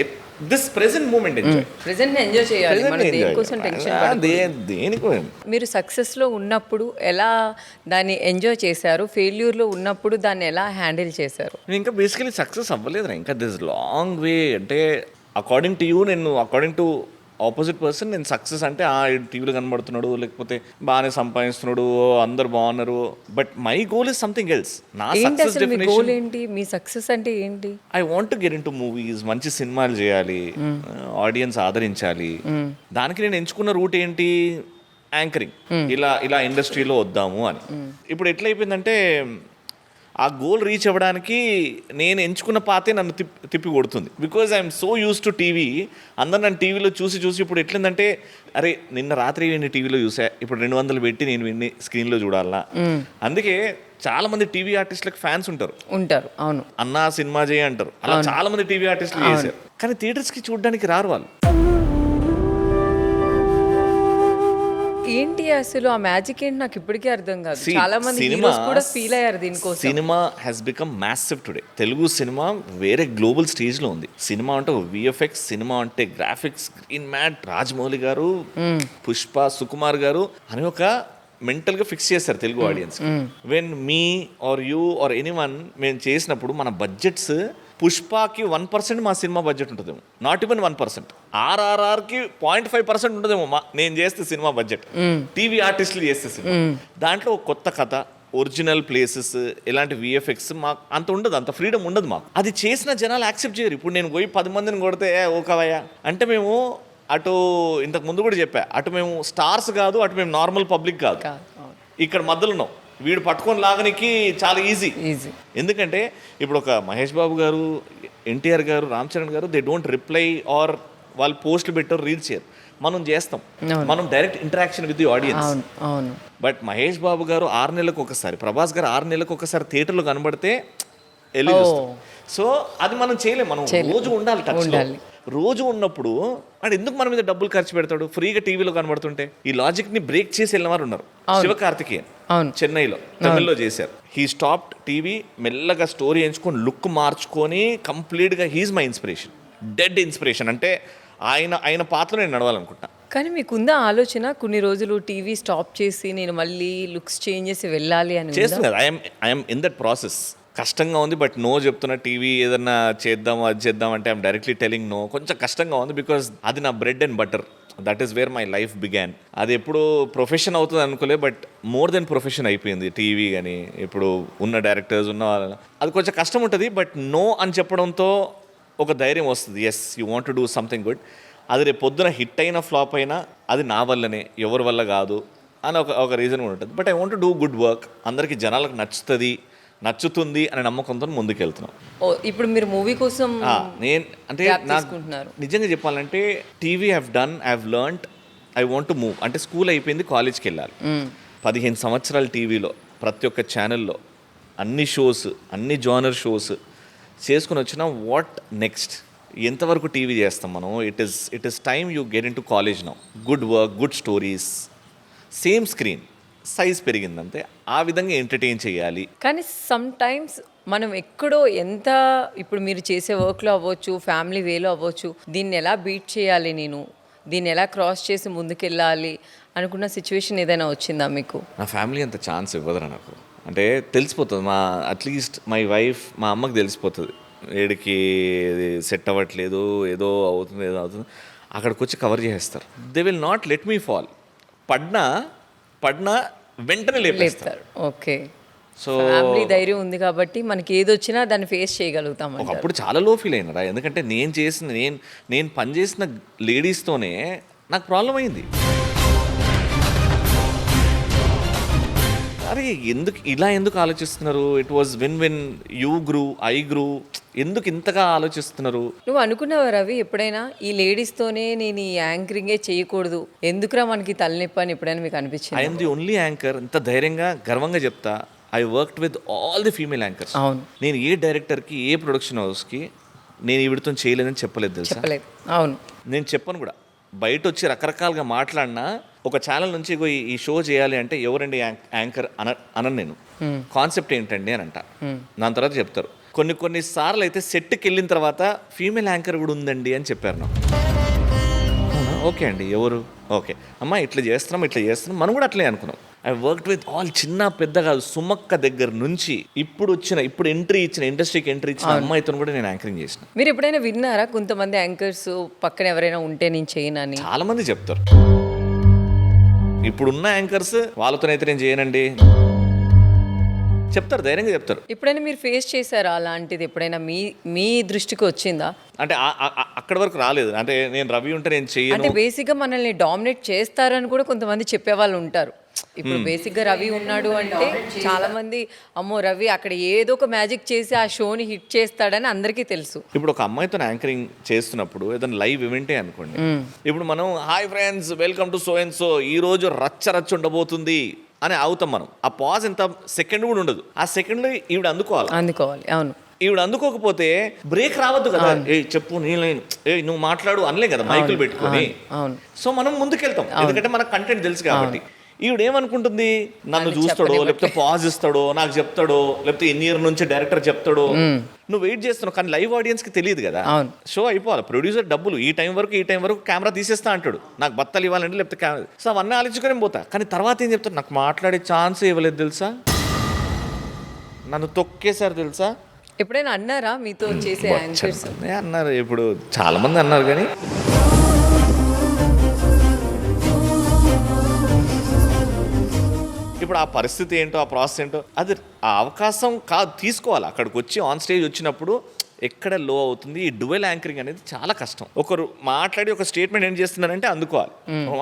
This present moment enjoy చేయాలి. మనం దేనికోసం టెన్షన్ పడకూడదు. దేనికి. మీరు సక్సెస్లో ఉన్నప్పుడు ఎలా దాన్ని ఎంజాయ్ చేశారు, ఫెయిల్యూర్లో ఉన్నప్పుడు దాన్ని ఎలా హ్యాండిల్ చేశారు? నేను ఇంకా బేసికలీ సక్సెస్ అవ్వలేదు. ఇంకా దిస్ లాంగ్ వే. అంటే according to you, according to opposite person నేను సక్సెస్ అంటే టీవీలో కనబడుతున్నాడు, లేకపోతే బాగానే సంపాదిస్తున్నాడు, అందరు బాగున్నారు. But my goal is something else. నా సక్సెస్ గోల్ ఏంటి? మీ సక్సెస్ అంటే ఏంటి? I want to get into movies, మంచి సినిమాలు చేయాలి, ఆడియన్స్ ఆదరించాలి. దానికి నేను ఎంచుకున్న రూట్ ఏంటి? యాంకరింగ్. ఇలా ఇండస్ట్రీలో వద్దాము అని. ఇప్పుడు ఎట్లయిపోయిందంటే ఆ గోల్ రీచ్ అవ్వడానికి నేను ఎంచుకున్న పాతే నన్ను తిప్పి కొడుతుంది. Because I'm so use to TV. అందరు నన్ను టీవీలో చూసి ఇప్పుడు ఎట్లిందంటే, అరే నిన్న రాత్రి వీడిని టీవీలో చూసా, ఇప్పుడు 200 పెట్టి నేను వీడిని స్క్రీన్లో చూడాలా. అందుకే చాలా మంది టీవీ ఆర్టిస్టులకు ఫ్యాన్స్ ఉంటారు. అవును. అన్నా సినిమా చేయ అంటారు. అలా చాలా మంది టీవీ ఆర్టిస్టులు చేశారు. కానీ థియేటర్స్కి చూడడానికి రారు వాళ్ళు. ఏంటి అసలు ఆ మ్యాజిక్ ఏంటి నాకు ఇప్పటికీ అర్థం కాదు. చాలా మంది హీరోస్ కూడా ఫీల్ అయ్యారు దీనికోసం. Cinema has become massive today. Telugu cinema వేరే గ్లోబల్ స్టేజ్ లో ఉంది. సినిమా అంటే విఎఫ్ఎక్స్, సినిమా అంటే గ్రాఫిక్స్, గ్రీన్ మ్యాట్, రాజమౌళి గారు, పుష్ప, సుకుమార్ గారు అని ఒక మెంటల్ గా ఫిక్స్ చేస్తారు Telugu audience. When me or you or anyone మేము చేసినప్పుడు మన బడ్జెట్స్ పుష్పకి 1% మా సినిమా బడ్జెట్ ఉంటుందేమో, నాట్ ఈవెన్ 1%. RRRకి 0.5% ఉంటుందేమో నేను చేస్తే సినిమా బడ్జెట్. టీవీ ఆర్టిస్టులు చేస్తే సినిమా, దాంట్లో ఒక కొత్త కథ, ఒరిజినల్ ప్లేసెస్, ఎలాంటి విఎఫ్ఎక్స్ మాకు అంత ఉండదు, అంత ఫ్రీడమ్ ఉండదు మాకు. అది చేసిన జనాలు యాక్సెప్ట్ చేయరు. ఇప్పుడు నేను పోయి 10 మందిని కొడితే ఓకవయ్యా అంటే మేము అటు ఇంతకు ముందు కూడా చెప్పా, అటు మేము స్టార్స్ కాదు, అటు మేము నార్మల్ పబ్లిక్ కాదు, ఇక్కడ మధ్యలో ఉన్నాం. వీడు పట్టుకొని లాగనికి చాలా ఈజీ. ఎందుకంటే ఇప్పుడు ఒక మహేష్ బాబు గారు, ఎన్టీఆర్ గారు, రామ్ చరణ్ గారు, దే డోంట్ రిప్లై ఆర్ వాళ్ళు పోస్టులు పెట్టారు, రీల్స్ చేయరు. మనం చేస్తాం, మనం direct interaction with the audience. But Mahesh Babu గారు 6 నెలలకు ఒకసారి, ప్రభాస్ గారు 6 నెలలకు ఒకసారి థియేటర్లో కనబడితే వెళ్ళి చూస్తాం. సో అది మనం చేయలేం. మనం రోజు ఉండాలి టచ్లో. రోజు ఉన్నప్పుడు అంటే ఎందుకు మన మీద డబ్బులు ఖర్చు పెడతాడు ఫ్రీగా టీవీలో కనబడుతుంటే? ఈ లాజిక్ ని బ్రేక్ చేసి వెళ్ళిన వారు ఉన్నారు. శివకార్తికేయన్ చెన్నైలో, తమిళ్లో చేశారు. హీ స్టాప్డ్ టీవీ, మెల్లగా స్టోరీ ఎంచుకొని లుక్ మార్చుకొని కంప్లీట్గా he's my inspiration, dead inspiration. అంటే ఆయన పాత్ర నేను నడవాలనుకుంటా. కానీ మీకుందా ఆలోచన కొన్ని రోజులు టీవీ స్టాప్ చేసి నేను మళ్ళీ లుక్స్ చేంజ్ చేసి వెళ్ళాలి అని? చేస్తుంది కదా, ఐఎమ్ ఇన్ దట్ ప్రాసెస్. కష్టంగా ఉంది, బట్ నో చెప్తున్నా. టీవీ ఏదన్నా చేద్దాం, అది చేద్దాం అంటే ఐఎమ్ డైరెక్ట్లీ టెలింగ్ నో. కొంచెం కష్టంగా ఉంది, బికాజ్ అది నా bread and butter. That is where my life began. అది ఎప్పుడు ప్రొఫెషన్ అవుతుంది అనుకోలే, బట్ మోర్ దెన్ ప్రొఫెషన్ అయిపోయింది టీవీ. కానీ ఇప్పుడు ఉన్న డైరెక్టర్స్ ఉన్న అది కొంచెం కష్టం ఉంటుంది, బట్ నో అని చెప్పడంతో ఒక ధైర్యం వస్తుంది. Yes, you want to do something good. అది రేపు పొద్దున హిట్ అయినా ఫ్లాప్ అయినా అది నా వల్లనే, ఎవరి వల్ల కాదు అని ఒక రీజన్ కూడా ఉంటుంది. But I want to do good work. అందరికీ జనాలకు నచ్చుతుంది అనే నమ్మకంతో ముందుకెళ్తున్నాం. ఇప్పుడు మీరు మూవీ కోసం నేను అంటే నిజంగా చెప్పాలంటే TV I learned I want to move. అంటే స్కూల్ అయిపోయింది, కాలేజ్కి వెళ్ళాలి. 15 సంవత్సరాలు టీవీలో ప్రతి ఒక్క ఛానల్లో అన్ని షోస్, అన్ని జానర్ షోస్ చేసుకుని వచ్చిన వాట్ నెక్స్ట్? ఎంతవరకు టీవీ చేస్తాం మనం? It is time you get into college now. Good work, good stories, same screen size పెరిగిందంతే. ఆ విధంగా ఎంటర్టైన్ చేయాలి. కానీ సమ్ టైమ్స్ మనం ఎక్కడో ఎంత ఇప్పుడు మీరు చేసే వర్క్లో అవ్వచ్చు, ఫ్యామిలీ వేలో అవ్వచ్చు, దీన్ని ఎలా బీట్ చేయాలి, నేను దీన్ని ఎలా క్రాస్ చేసి ముందుకెళ్ళాలి అనుకున్న సిచ్యువేషన్ ఏదైనా వచ్చిందా మీకు? నా ఫ్యామిలీ అంత ఛాన్స్ ఇవ్వదురా నాకు. అంటే తెలిసిపోతుంది, అట్లీస్ట్ మై వైఫ్, మా అమ్మకి తెలిసిపోతుంది ఏడికి సెట్ అవ్వట్లేదు, ఏదో అవుతుంది. అక్కడికి వచ్చి కవర్ చేసేస్తారు. They will not let me fall. పడినా వెంటనే లేపేస్తారు. ఓకే. సో ఫ్యామిలీ ధైర్యం ఉంది కాబట్టి మనకి ఏది వచ్చినా దాన్ని ఫేస్ చేయగలుగుతాం. ఒకప్పుడు చాలా లో ఫీల్ అయినారా, ఎందుకంటే నేను పనిచేసిన లేడీస్తోనే నాకు ప్రాబ్లం అయింది. అరే ఎందుకు ఆలోచిస్తున్నారు? It was when you grew, I grew. ఎందుకు ఇంతగా ఆలోచిస్తున్నారు? నువ్వు అనుకున్నావా రవి ఎప్పుడైనా ఈ లేడీస్తోనే నేను ఈ యాంకరింగే చేయకూడదు, ఎందుకురా మనకి తలనొప్పి అని ఎప్పుడైనా మీకు అనిపించింది? I'm the only anchor. ఇంత ధైర్యంగా గర్వంగా చెప్తా. I worked with all the female anchors. అవును. నేను ఏ డైరెక్టర్కి, ఏ ప్రొడక్షన్ హౌస్కి నేను ఈవిడతో చేయలేదని చెప్పలేదు తెలుసా. చెప్పలేదు. అవును. నేను చెప్పను కూడా. బయట వచ్చి రకరకాలుగా మాట్లాడినా ఒక ఛానల్ నుంచి ఈ షో చేయాలి అంటే ఎవరండి యాంకర్ అనను నేను. కాన్సెప్ట్ ఏంటండి అని అంట. దాని తర్వాత చెప్తారు. కొన్ని సార్లు అయితే సెట్కి వెళ్ళిన తర్వాత ఫీమేల్ యాంకర్ కూడా ఉందండి అని చెప్పారు నాకు. ఓకే అండి, ఎవరు? ఓకే అమ్మా, ఇట్లా చేస్తున్నాం మనం కూడా అట్లే అనుకున్నాం. ఐ వర్క్డ్ విత్ ఆల్, చిన్న పెద్ద కాదు, సుమక్క దగ్గర నుంచి ఇప్పుడు ఇండస్ట్రీకి ఎంట్రీ ఇచ్చిన అమ్మాయితో కూడా నేను యాంకరింగ్ చేసిన. మీరు ఎప్పుడైనా విన్నారా కొంతమంది యాంకర్స్ పక్కన ఎవరైనా ఉంటే నేను చేయనని? చాలా మంది చెప్తారు. ఇప్పుడున్న యాంకర్స్ వాళ్ళతోనైతే నేను చేయనండి చెప్తారు, ధైర్యంగా చెప్తారు. ఎప్పుడైనా మీరు ఫేస్ చేశారా అలాంటిది? ఎప్పుడైనా మీ దృష్టికి వచ్చిందా? అంటే అక్కడి వరకు రాలేదు. అంటే నేను రవి ఉంటే నేను అంటే చెయ్యను. బేసిక్గా మనల్ని డామినేట్ చేస్తారని కూడా కొంతమంది చెప్పేవాళ్ళు ఉంటారు. ఇప్పుడు బేసిక్గా రవి ఉన్నాడు అంటే చాలా మంది అమ్మో రవి అక్కడ ఏదో ఒక మ్యాజిక్ చేసి ఆ షోని హిట్ చేస్తాడని అందరికీ తెలుసు. ఇప్పుడు ఒక అమ్మాయితో యాంకరింగ్ చేస్తున్నప్పుడు ఏదైనా లైవ్ ఈవెంటే అనుకోండి. ఇప్పుడు మనం hi friends welcome to so and so, ఈ రోజు రచ్చ ఉండబోతుంది అని అవుతాం మనం. ఆ పాజ్ ఎంత సెకండ్ కూడా ఉండదు. ఆ సెకండ్లో ఈవిడ అందుకోవాలి. అవును. ఈవిడ అందుకోకపోతే బ్రేక్ రావద్దు కదా. చెప్పు నువ్వు మాట్లాడు అనలే కదా మైకులు పెట్టుకొని. సో మనం ముందుకెళ్తాం, ఎందుకంటే మనకు కంటెంట్ తెలుసు కాబట్టి. ఈవిడ ఏమనుకుంటుంది, నన్ను చూస్తాడో లేకపోతే పాజ్ ఇస్తాడో, నాకు చెప్తాడో, లేకపోతే ఎన్ని ఇయర్ నుంచి డైరెక్టర్ చెప్తాడో. నువ్వు వెయిట్ చేస్తున్నావు, కానీ లైవ్ ఆడియన్స్ కి తెలియదు కదా. షో అయిపోవాలి, ప్రొడ్యూసర్ డబ్బులు ఈ టైం వరకు కెమెరా తీసేస్తా అంటాడు, నాకు బత్తలు ఇవ్వాలంటే లేకపోతే కెమెరా. సో అవన్నీ ఆలోచించుకొని పోతా. కానీ తర్వాత ఏం చెప్తారు, నాకు మాట్లాడే ఛాన్స్ ఇవ్వలేదు తెలుసా, నన్ను తొక్కేశారు తెలుసా. ఎప్పుడైనా అన్నారా మీతో చేసే యాంకర్స్? అన్నారు, ఇప్పుడు చాలా మంది అన్నారు. కానీ ఇప్పుడు ఆ పరిస్థితి ఏంటో, ఆ ప్రాసెస్ ఏంటో, అది ఆ అవకాశం కాదు, తీసుకోవాలి. అక్కడికి వచ్చి ఆన్ స్టేజ్ వచ్చినప్పుడు ఎక్కడ లో అవుతుంది. ఈ డ్యుయల్ యాంకరింగ్ అనేది చాలా కష్టం. ఒకరు మాట్లాడి ఒక స్టేట్మెంట్ ఏం చేస్తున్నారంటే అందుకోవాలి.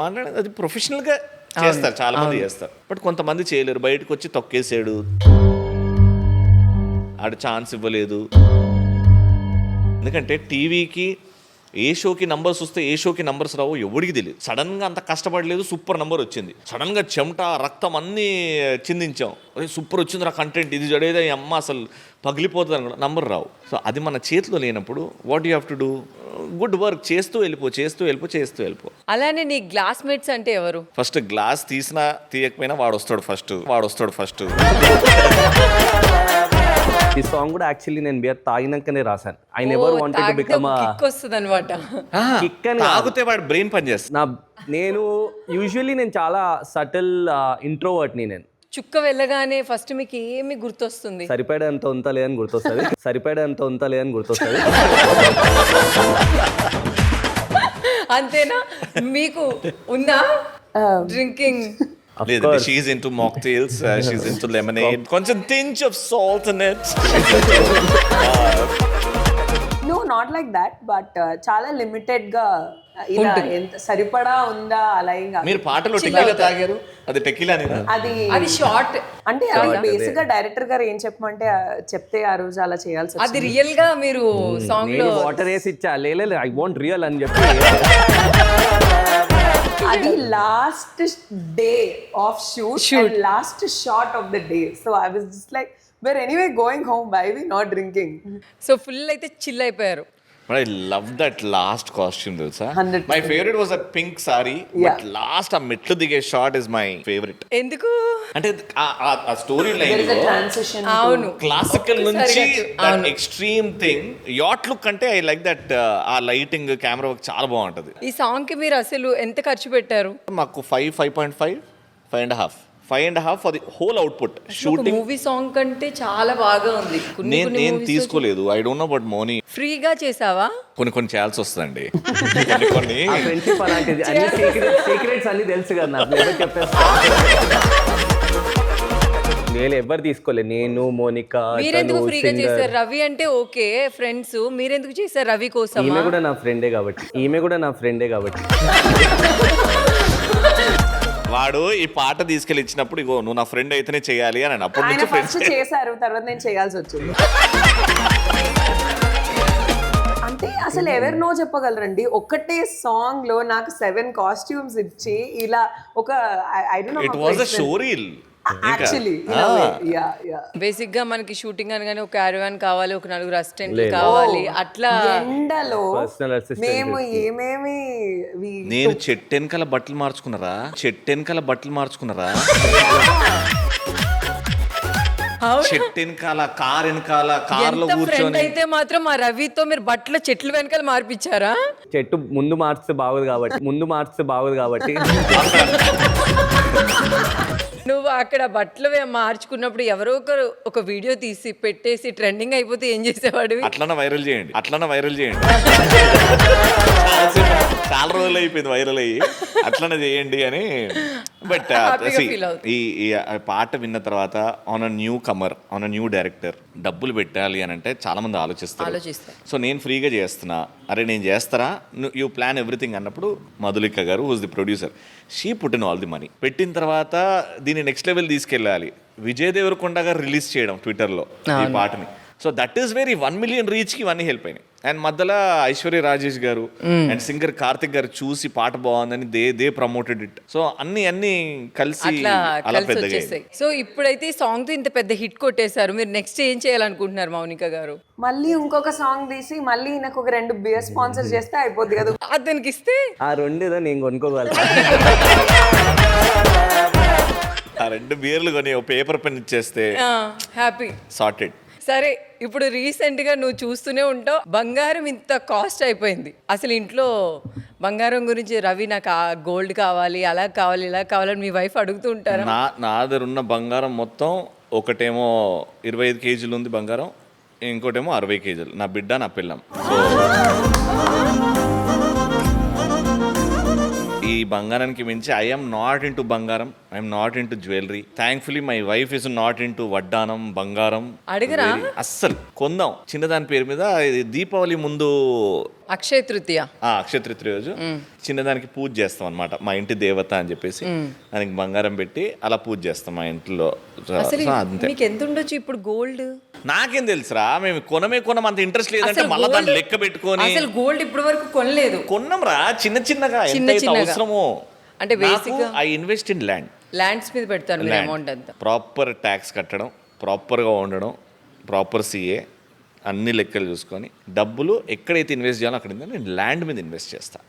మాట్లాడి అది ప్రొఫెషనల్గా చేస్తారు, చాలా మంది చేస్తారు. బట్ కొంతమంది చేయలేరు. బయటకు వచ్చి తొక్కేసాడు, ఆడు ఛాన్స్ ఇవ్వలేదు. ఎందుకంటే టీవీకి ఏ షోకి నంబర్స్ వస్తే ఏ షోకి నంబర్స్ రావు ఎవడికి తెలియదు. సడన్గా అంత కష్టపడలేదు, సూపర్ నంబర్ వచ్చింది. సడన్గా చెమట రక్తం అన్నీ చిందించాం, అదే సూపర్ వచ్చింది రా కంటెంట్, ఇది జడేదా ఈ అమ్మ అసలు పగిలిపోతుంది అని కూడా నంబర్ రావు. సో అది మన చేతిలో లేనప్పుడు what you have to do, good work చేస్తూ వెళ్ళిపో. అలానే నీ గ్లాస్ మేట్స్ అంటే ఎవరు? ఫస్ట్ గ్లాస్ తీసినా తీయకపోయినా వాడు వస్తాడు ఫస్ట్. ఈ సాంగ్ కూడా యాక్చువల్లీ నేను బియర్ తాగినాకనే రాశాను. I never wanted to become వస్తుందన్నమాట. కిక్ అని తాగితే వాడు బ్రెయిన్ పని చేస్తుంది. నేను యూజువల్లీ చాలా సటిల్ ఇంట్రోవర్ట్ నేను. చుక్క వెళ్ళగానే ఫస్ట్ మీకు ఏమి గుర్తొస్తుంది? సరిపడేంత ఉంటలేదని గుర్తొస్తుంది. అంతేనా? మీకు ఉందా డ్రింకింగ్? లేదు, she's into mocktails, she's into lemonade, కొంచెం tinge of salt in it. No not like that, but చాలా లిమిటెడ్ గా ఇలా ఎంత సరిపడా ఉందా అలా ఏం కాదు. మీరు పాటలో టెకీలా తాగారు, అది టెకీలా నేనా? అది షార్ట్. అంటే అది బేసిక్ గా డైరెక్టర్ గారు ఏం చెప్పమంటే చెప్తే ఆ రోజు అలా చేయాల్సి అది రియల్ గా మీరు సాంగ్ లో వాటర్ వేసి ఇచ్చా, లేదు ఐ వాంట్ రియల్ అని చెప్పి. అది last day of shoot, last shot of the day. So I was just like we're anyway going home, why we not drinking? So full అయితే చిల్ అయిపోయారు. But I love that last costume తెలుసా 100%. My favourite was a pink sorry but last ఆ మెట్లు దిగే షాట్ ఇస్ మై ఫేవరెట్. ఎందుకు? అంటే ఆ story There is a line transition. అవును, క్లాసికల్ నుంచి అవును. ఎక్స్ట్రీమ్ థింగ్ యాట్ లుక్ అంటే ఐ లైక్ దట్ ఆ లైటింగ్ కెమెరా వర్క్ చాలా బాగుంటది. ఈ సాంగ్ కి మీరు అసలు ఎంత ఖర్చు పెట్టారు? మాకు 5.5 for the whole output shooting. Movie song కంటే చాలా బాగా ఉంది. నేను తీసుకోలేదు, I don't know but Moni ఫ్రీగా చేసావా? కొన్ని చేయాల్సి వస్తుందండి. కొన్ని ఆ ఫ్రెండ్షిప్ అలాంటిది, అన్ని సీక్రెట్స్ అన్ని తెలుసు కదా నాకు, ఎవరు చెప్పేస్తా. నేను ఎవరు తీసుకోలేదు, నేను మోనికా. మీరెందుకు ఫ్రీగా చేశారు? రవి అంటే ఓకే ఫ్రెండ్స్, మీరెందుకు చేశారు రవి కోసం? ఈమె కూడా నా ఫ్రెండే కాబట్టి. వాడు ఈ పాట తీసుకెళ్ళి ఇచ్చినప్పుడు ఇగో నువ్వు నా ఫ్రెండ్ అయితేనే చేయాలి అని అప్పటి ఆయన నుంచి ఫస్ట్ ఫ్రెండ్స్. చేశారు, తర్వాత నేను చేయాల్సి వచ్చింది. అంటే అసలు ఎవరు నో చెప్పగలరండి? ఒక్కటే సాంగ్ లో నాకు 7 కాస్ట్యూమ్స్ ఇచ్చి ఇలా ఒక I don't know it was a show reel actually. Basic గా మనకి షూటింగ్ అనగానే ఒక క్యారవాన్ కావాలి, ఒక 4 అసిస్టెంట్ కావాలి, అట్లా ఎండలో Personal assistant మేము ఏమేమి నేను చెట్టెనకాల బట్టలు మార్చుకున్నారా చెట్టెనకాల కార్ వెనకాల కార్ లో ఎంత ఫ్రెండ్ కూర్చొని అయితే మాత్రం మా రవితో మీరు బట్టల చెట్లు వెనకాల మార్పిచ్చారా? చెట్టు ముందు మార్చితే బాగోదు కాబట్టి నువ్వు అక్కడ బట్టలు మార్చుకున్నప్పుడు ఎవరో ఒకరు ఒక వీడియో తీసి పెట్టేసి ట్రెండింగ్ అయిపోతే ఏం చేసేవాడు? అట్లనే వైరల్ చేయండి. చాలా రోజులు అయిపోయింది వైరల్ అయ్యి, అట్లనే చేయండి అని. బట్ Happy-గా feel అవుతుంది. ఈ పాట విన్న తర్వాత ఆన్ అ న్యూ డైరెక్టర్ డబ్బులు పెట్టాలి అని అంటే చాలా మంది ఆలోచిస్తారు. సో నేను ఫ్రీగా చేస్తున్నా, అరే నేను చేస్తారా, యూ ప్లాన్ ఎవ్రీథింగ్ అన్నప్పుడు Madhulika garu who's the producer, she put in all the money. పెట్టిన తర్వాత దీన్ని నెక్స్ట్ లెవెల్ తీసుకెళ్ళాలి. విజయ్ దేవరకొండ గారు రిలీజ్ చేయడం ట్విట్టర్లో ఈ పాటని. So that is very 1 million రీచ్కి ఇవన్నీ హెల్ప్ అయినాయి. అండ్ మధ్యలో ఐశ్వర్య రాజేష్ గారు అండ్ సింగర్ కార్తిక్ గారు చూసి పాట బాగుందని దే ప్రమోటెడ్ ఇట్. సో అన్ని కలిసి అలా పెద్దగా. సో ఇప్పుడైతే ఈ సాంగ్ తో ఇంత పెద్ద హిట్ కొట్టేశారు, మీరు నెక్స్ట్ ఏం చేయాలనుకుంటున్నారు మౌనిక గారు? మళ్ళీ ఇంకొక సాంగ్ తీసి మళ్ళీ నాకు ఒక 2 బియర్ స్పాన్సర్ చేస్తే అయిపోద్ది కదా. అతనికి ఇస్తే ఆ 2 ఏదో నేను కొనుక్కోగలను. ఆ 2 బీర్లు కొని ఒక పేపర్ పెన్ ఇచ్చేస్తే హ్యాపీ సార్టెడ్. సరే, ఇప్పుడు రీసెంట్ గా నువ్వు చూస్తూనే ఉంటావు, బంగారం ఇంత కాస్ట్ అయిపోయింది. అసలు ఇంట్లో బంగారం గురించి రవి నాకు గోల్డ్ కావాలి, అలా కావాలి, ఇలా కావాలని మీ వైఫ్ అడుగుతూ ఉంటారా? నా దగ్గర ఉన్న బంగారం మొత్తం ఒకటేమో 25 కేజీలు ఉంది బంగారం, ఇంకోటేమో 60 కేజీలు, నా బిడ్డ నా పిల్లం. సో ఈ బంగారానికి మించి ఐఎమ్ నాట్ ఇన్ టు బంగారం, I'm not in to jewellery. Thankfully my wife is not in to వడ్డానం బంగారం. అడిగరా? అస్సలు కొందాం చిన్నదాని పేరు మీద. దీపావళి ముందు అక్షయ తృతీయ రోజు చిన్నదానికి పూజ చేస్తాం అనమాట, మా ఇంటి దేవత అని చెప్పేసి దానికి బంగారం పెట్టి అలా పూజ చేస్తాం మా ఇంట్లో. అంతే. మీకు ఎంత ఉండొచ్చు ఇప్పుడు గోల్డ్? నాకేం తెలుసురా, మేము కొనం అంత ఇంట్రెస్ట్ లేదంటే మళ్ళీ దాన్ని లెక్క పెట్టుకొని. అసలు గోల్డ్ ఇప్పటి వరకు కొనలేదు. కొన్నాంరా చిన్నగా ఎంతైతే అవసరమో. అంటే basic I invest in lands మీద పెడతాను అమౌంట్ అంతా. ప్రాపర్ ట్యాక్స్ కట్టడం, ప్రాపర్గా ఉండడం, ప్రాపర్ సిఏ అన్ని లెక్కలు చూసుకొని డబ్బులు ఎక్కడైతే ఇన్వెస్ట్ చేయాలో అక్కడ నేను ల్యాండ్ మీద ఇన్వెస్ట్ చేస్తా.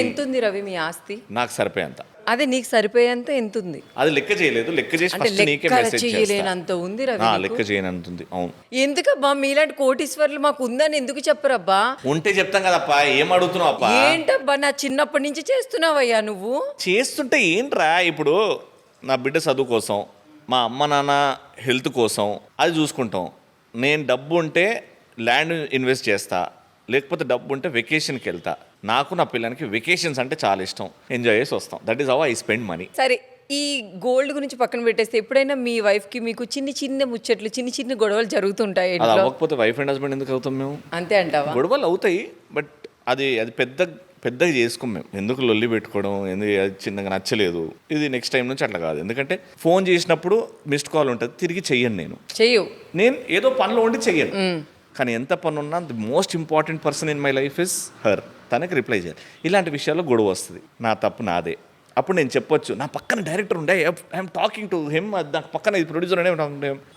ఎంత ఉంది రవి మీ ఆస్తి? నాకు సరిపోయేంత. అదే నీకు సరిపోయేంత ఎంత ఉంది? అది లెక్క చేయలేదు, లెక్క చేసి ఫస్ట్ నీకే మెసేజ్ చేయలేనంత ఉంది రవి. లెక్క చేయనంత ఉంది. అవును. ఎందుకబ్బా మీలాంటి కోటీశ్వర్లు మాకు ఉందని ఎందుకు చెప్పరబ్బా? ఉంటే చెప్తాం కదప్పా, ఏం అడుగుతున్నావు అప్పా? ఏంటబ్బా నా చిన్నప్పటి నుంచి చేస్తున్నావయ్యా నువ్వు. చేస్తుంటే ఏంట్రా, ఇప్పుడు నా బిడ్డ చదువు కోసం, మా అమ్మ నాన్న హెల్త్ కోసం అది చూసుకుంటాం. నేను డబ్బు ఉంటే ల్యాండ్ ఇన్వెస్ట్ చేస్తా, లేకపోతే డబ్బు ఉంటే వెకేషన్కి వెళ్తా. నాకు నా పిల్లలకి వెకేషన్స్ అంటే చాలా ఇష్టం, ఎంజాయ్ చేసి వస్తాం. That is how I spend money. సరే, ఈ గోల్డ్ గురించి పక్కన పెట్టేస్తే ఎప్పుడైనా మీ వైఫ్ కి మీకు చిన్న ముచ్చట్లు, చిన్న గొడవలు జరుగుతుంటాయి? అది అవ్వకపోతే వైఫ్ అండ్ హస్బెండ్ ఎందుకు అవుతాం మేము? అంతే అంటావా? గొడవలు అవుతాయి, బట్ అది పెద్దగా చేసుకోం మేము. ఎందుకు లొల్లి పెట్టుకోవడం, ఎందుకు అది చిన్నగా నచ్చలేదు, ఇది నెక్స్ట్ టైం నుంచి అట్లా కాదు. ఎందుకంటే ఫోన్ చేసినప్పుడు మిస్డ్ కాల్ ఉంటుంది, తిరిగి చెయ్యను. నేను ఏదో పనిలో ఉండి చెయ్యను, కానీ ఎంత పని ఉన్నా the most important person in my life is her. తనకి రిప్లై చేయాలి. ఇలాంటి విషయాల్లో గొడవ వస్తుంది, నా తప్పు నాదే. అప్పుడు నేను చెప్పొచ్చు, నా పక్కన డైరెక్టర్ ఉండే, ఐఎమ్ టాకింగ్ టు హిమ్, నాకు పక్కన ఇది ప్రొడ్యూసర్ అనే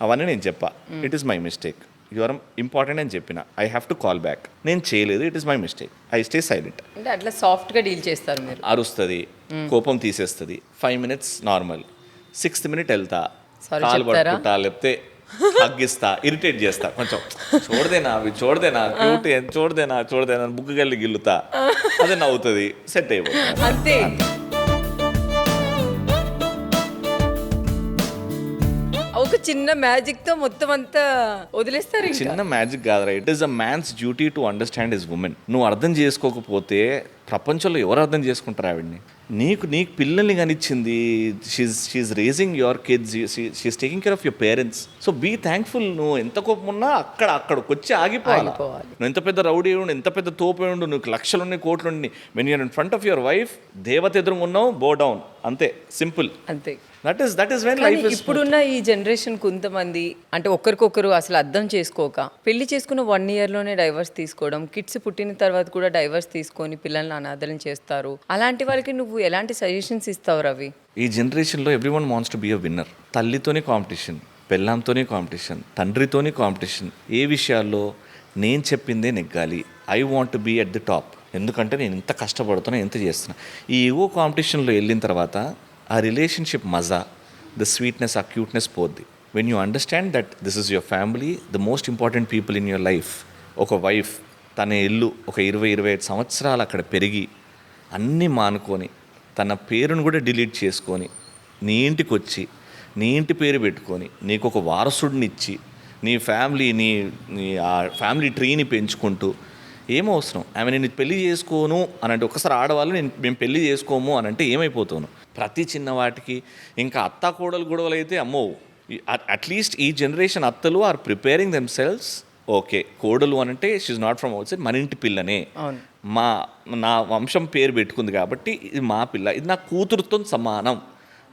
అవన్నీ నేను చెప్పా, it is my mistake, or important అని చెప్పిన, I have to call back. నేను చేయలేదు, it is my mistake, I stay silent. అంటే అట్లా సాఫ్ట్గా డీల్ చేస్తారు మీరు. అరుస్తుంది, కోపం తీసేస్తుంది, 5 minutes నార్మల్, 6th minute వెళ్తా, Sorry కాలు చెప్తారా? పట్టుకుంటా, లేకపోతే హగ్గిస్తా, ఇరిటేట్ చేస్తా కొంచెం, చూడదేనా క్యూట్, చూడదేనా బుగ్గగల్లి గిల్లుతా, అదే నవ్వుతుంది, సెట్ అయిపోతుంది. అంతే. ఒక చిన్న మ్యాజిక్ తో మొత్తం అంతా వదిలేస్తారు ఇంకా. చిన్న మ్యాజిక్ కాదురా, it is a man's duty to understand his women. నువ్వు అర్థం చేసుకోకపోతే ప్రపంచంలో ఎవరు అర్థం చేసుకుంటారు ఆవిడ్ని? నీకు పిల్లల్ని కనిచ్చింది, she's raising your kids, she's taking care of your parents. So be thankful. నువ్వు ఎంత కోపం ఉన్నా అక్కడికి వచ్చి ఆగిపోవాలి. నువ్వు ఎంత పెద్ద రౌడీ ఉండు, ఎంత పెద్ద తోపు ఉండు, నువ్వు లక్షలున్నాయి, కోట్లుండి, when you're in front of your wife, దేవత ఎదురుగా ఉన్నావు, బో డౌన్, అంతే, సింపుల్. అంతే. That is when life is. ఇప్పుడున్న ఈ జనరేషన్ కొంతమంది అంటే ఒకరికొకరు అసలు అర్థం చేసుకోక పెళ్లి చేసుకున్న 1 yearలోనే డైవర్స్ తీసుకోవడం, కిడ్స్ పుట్టిన తర్వాత కూడా డైవర్స్ తీసుకొని పిల్లల్ని అనాథలను చేస్తారు. అలాంటి వాళ్ళకి నువ్వు ఎలాంటి సజెషన్స్ ఇస్తావు రవి? ఈ జనరేషన్లో everyone wants to be a winner. తల్లితోనే కాంపిటీషన్, పెళ్ళాంతోనే కాంపిటీషన్, తండ్రితోనే కాంపిటీషన్. ఏ విషయాల్లో నేను చెప్పిందే నెగ్గాలి, I want to be at the top, ఎందుకంటే నేను ఇంత కష్టపడుతున్నా, ఎంత చేస్తున్నా. ఈ ఈగో కాంపిటీషన్లో వెళ్ళిన తర్వాత ఆ రిలేషన్షిప్ మజా, ద స్వీట్నెస్, ఆ క్యూట్నెస్ పోద్ది. When you understand that this is your family, the most important people in your life. ఒక వైఫ్ తన ఇల్లు ఒక 20-25 సంవత్సరాలు అక్కడ పెరిగి అన్నీ మానుకొని తన పేరును కూడా డిలీట్ చేసుకొని నీ ఇంటికి వచ్చి నీ ఇంటి పేరు పెట్టుకొని నీకు ఒక వారసుడిని ఇచ్చి నీ ఫ్యామిలీ నీ ఆ ఫ్యామిలీ ట్రీని పెంచుకుంటూ ఏమవసరం? ఆమె నేను పెళ్లి చేసుకోను అని అంటే, ఒకసారి ఆడవాళ్ళు మేము పెళ్లి చేసుకోము అని అంటే ఏమైపోతాను? ప్రతి చిన్నవాటికి ఇంకా అత్త కోడలు గొడవలు అయితే అమ్మో. అట్లీస్ట్ ఈ జనరేషన్ అత్తలు are preparing themselves. Okay, కోడలు అని అంటే she's not from outside, మన ఇంటి పిల్లనే, నా వంశం పేరు పెట్టుకుంది కాబట్టి ఇది మా పిల్ల, ఇది నా కూతురుతో సమానం,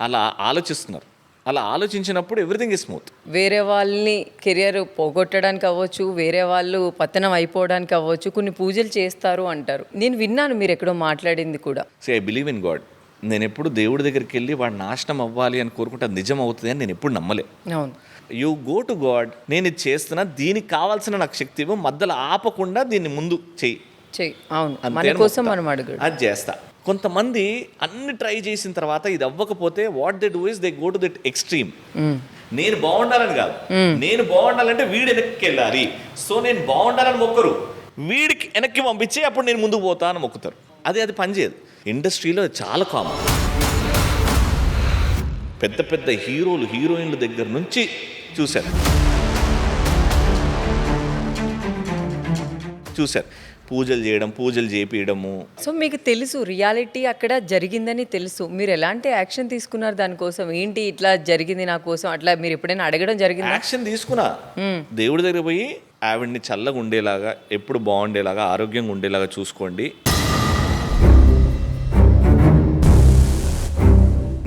అలా ఆలోచిస్తున్నారు. అలా ఆలోచించినప్పుడు ఎవ్రీథింగ్ ఇస్ స్మూత్. వేరే వాళ్ళని కెరియర్ పోగొట్టడానికి అవ్వచ్చు, వేరే వాళ్ళు పతనం అయిపోవడానికి అవ్వచ్చు, కొన్ని పూజలు చేస్తారు అంటారు. నేను విన్నాను మీరు ఎక్కడో మాట్లాడింది కూడా. Say I believe in God. నేను ఎప్పుడు దేవుడి దగ్గరికి వెళ్ళి వాడు నాశనం అవ్వాలి అని కోరుకుంటే అది నిజం అవుతుంది అని నేను ఎప్పుడు నమ్మలే. అవును. యూ గో టు గాడ్, నేను ఇది చేస్తున్నా, దీనికి కావాల్సిన నాకు శక్తి ఇవ్వు, మధ్యలో ఆపకుండా దీన్ని ముందు చెయ్యి. అవును, మన కోసం మనం అడుగు, అది చేస్తా. కొంతమంది అన్ని ట్రై చేసిన తర్వాత ఇది అవ్వకపోతే what they do is they go to that extreme. నేను బాగుండాలని కాదు, నేను బాగుండాలంటే వీడు వెనక్కి వెళ్ళాలి, సో నేను బాగుండాలని మొక్కరు, వీడికి వెనక్కి పంపించి అప్పుడు నేను ముందుకు పోతా అని మొక్కుతారు. అది పనిచేయదు. ఇండస్ట్రీలో చాలా కామన్. పెద్ద పెద్ద హీరోలు హీరోయిన్ల దగ్గర నుంచి చూశారు పూజలు చేయడం, పూజలు చేపియడము. సో మీకు తెలుసు రియాలిటీ అక్కడ జరిగిందని తెలుసు, మీరు ఎలాంటి యాక్షన్ తీసుకున్నారు దానికోసం? ఏంటి ఇట్లా జరిగింది నా కోసం, అట్లా మీరు ఎప్పుడైనా అడగడం జరిగింది? యాక్షన్ తీసుకున్నా. దేవుడి దగ్గర పోయి ఆవిడ్ని చల్లగా ఉండేలాగా, ఎప్పుడు బాగుండేలాగా, ఆరోగ్యంగా ఉండేలాగా చూసుకోండి.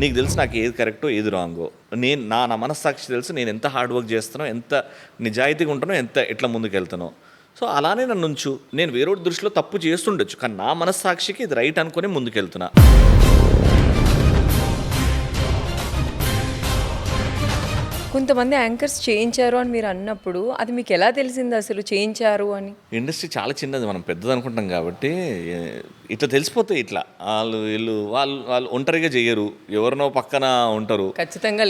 నీకు తెలుసు నాకు ఏది కరెక్టో ఏది రాంగో. నా మనస్సాక్షి తెలుసు, నేను ఎంత హార్డ్ వర్క్ చేస్తానో, ఎంత నిజాయితీగా ఉంటానో, ఎట్లా ముందుకు వెళ్తానో. సో అలానే నన్ను ఉంచు. నేను వేరే దృష్టిలో తప్పు చేస్తుండొచ్చు, కానీ నా మనస్సాక్షికి ఇది రైట్ అనుకుని ముందుకెళ్తున్నా. కొంతమంది యాంకర్స్ చేయించారు అని మీరు అన్నప్పుడు అది మీకు ఎలా తెలిసింది అసలు చేయించారు అని? ఇండస్ట్రీ చాలా చిన్నది, మనం పెద్దది అనుకుంటాం కాబట్టి ఇట్లా తెలిసిపోతాయి. ఇట్లా వాళ్ళు ఒంటరిగా చెయ్యరు, ఎవరినో పక్కన ఉంటారు ఖచ్చితంగా.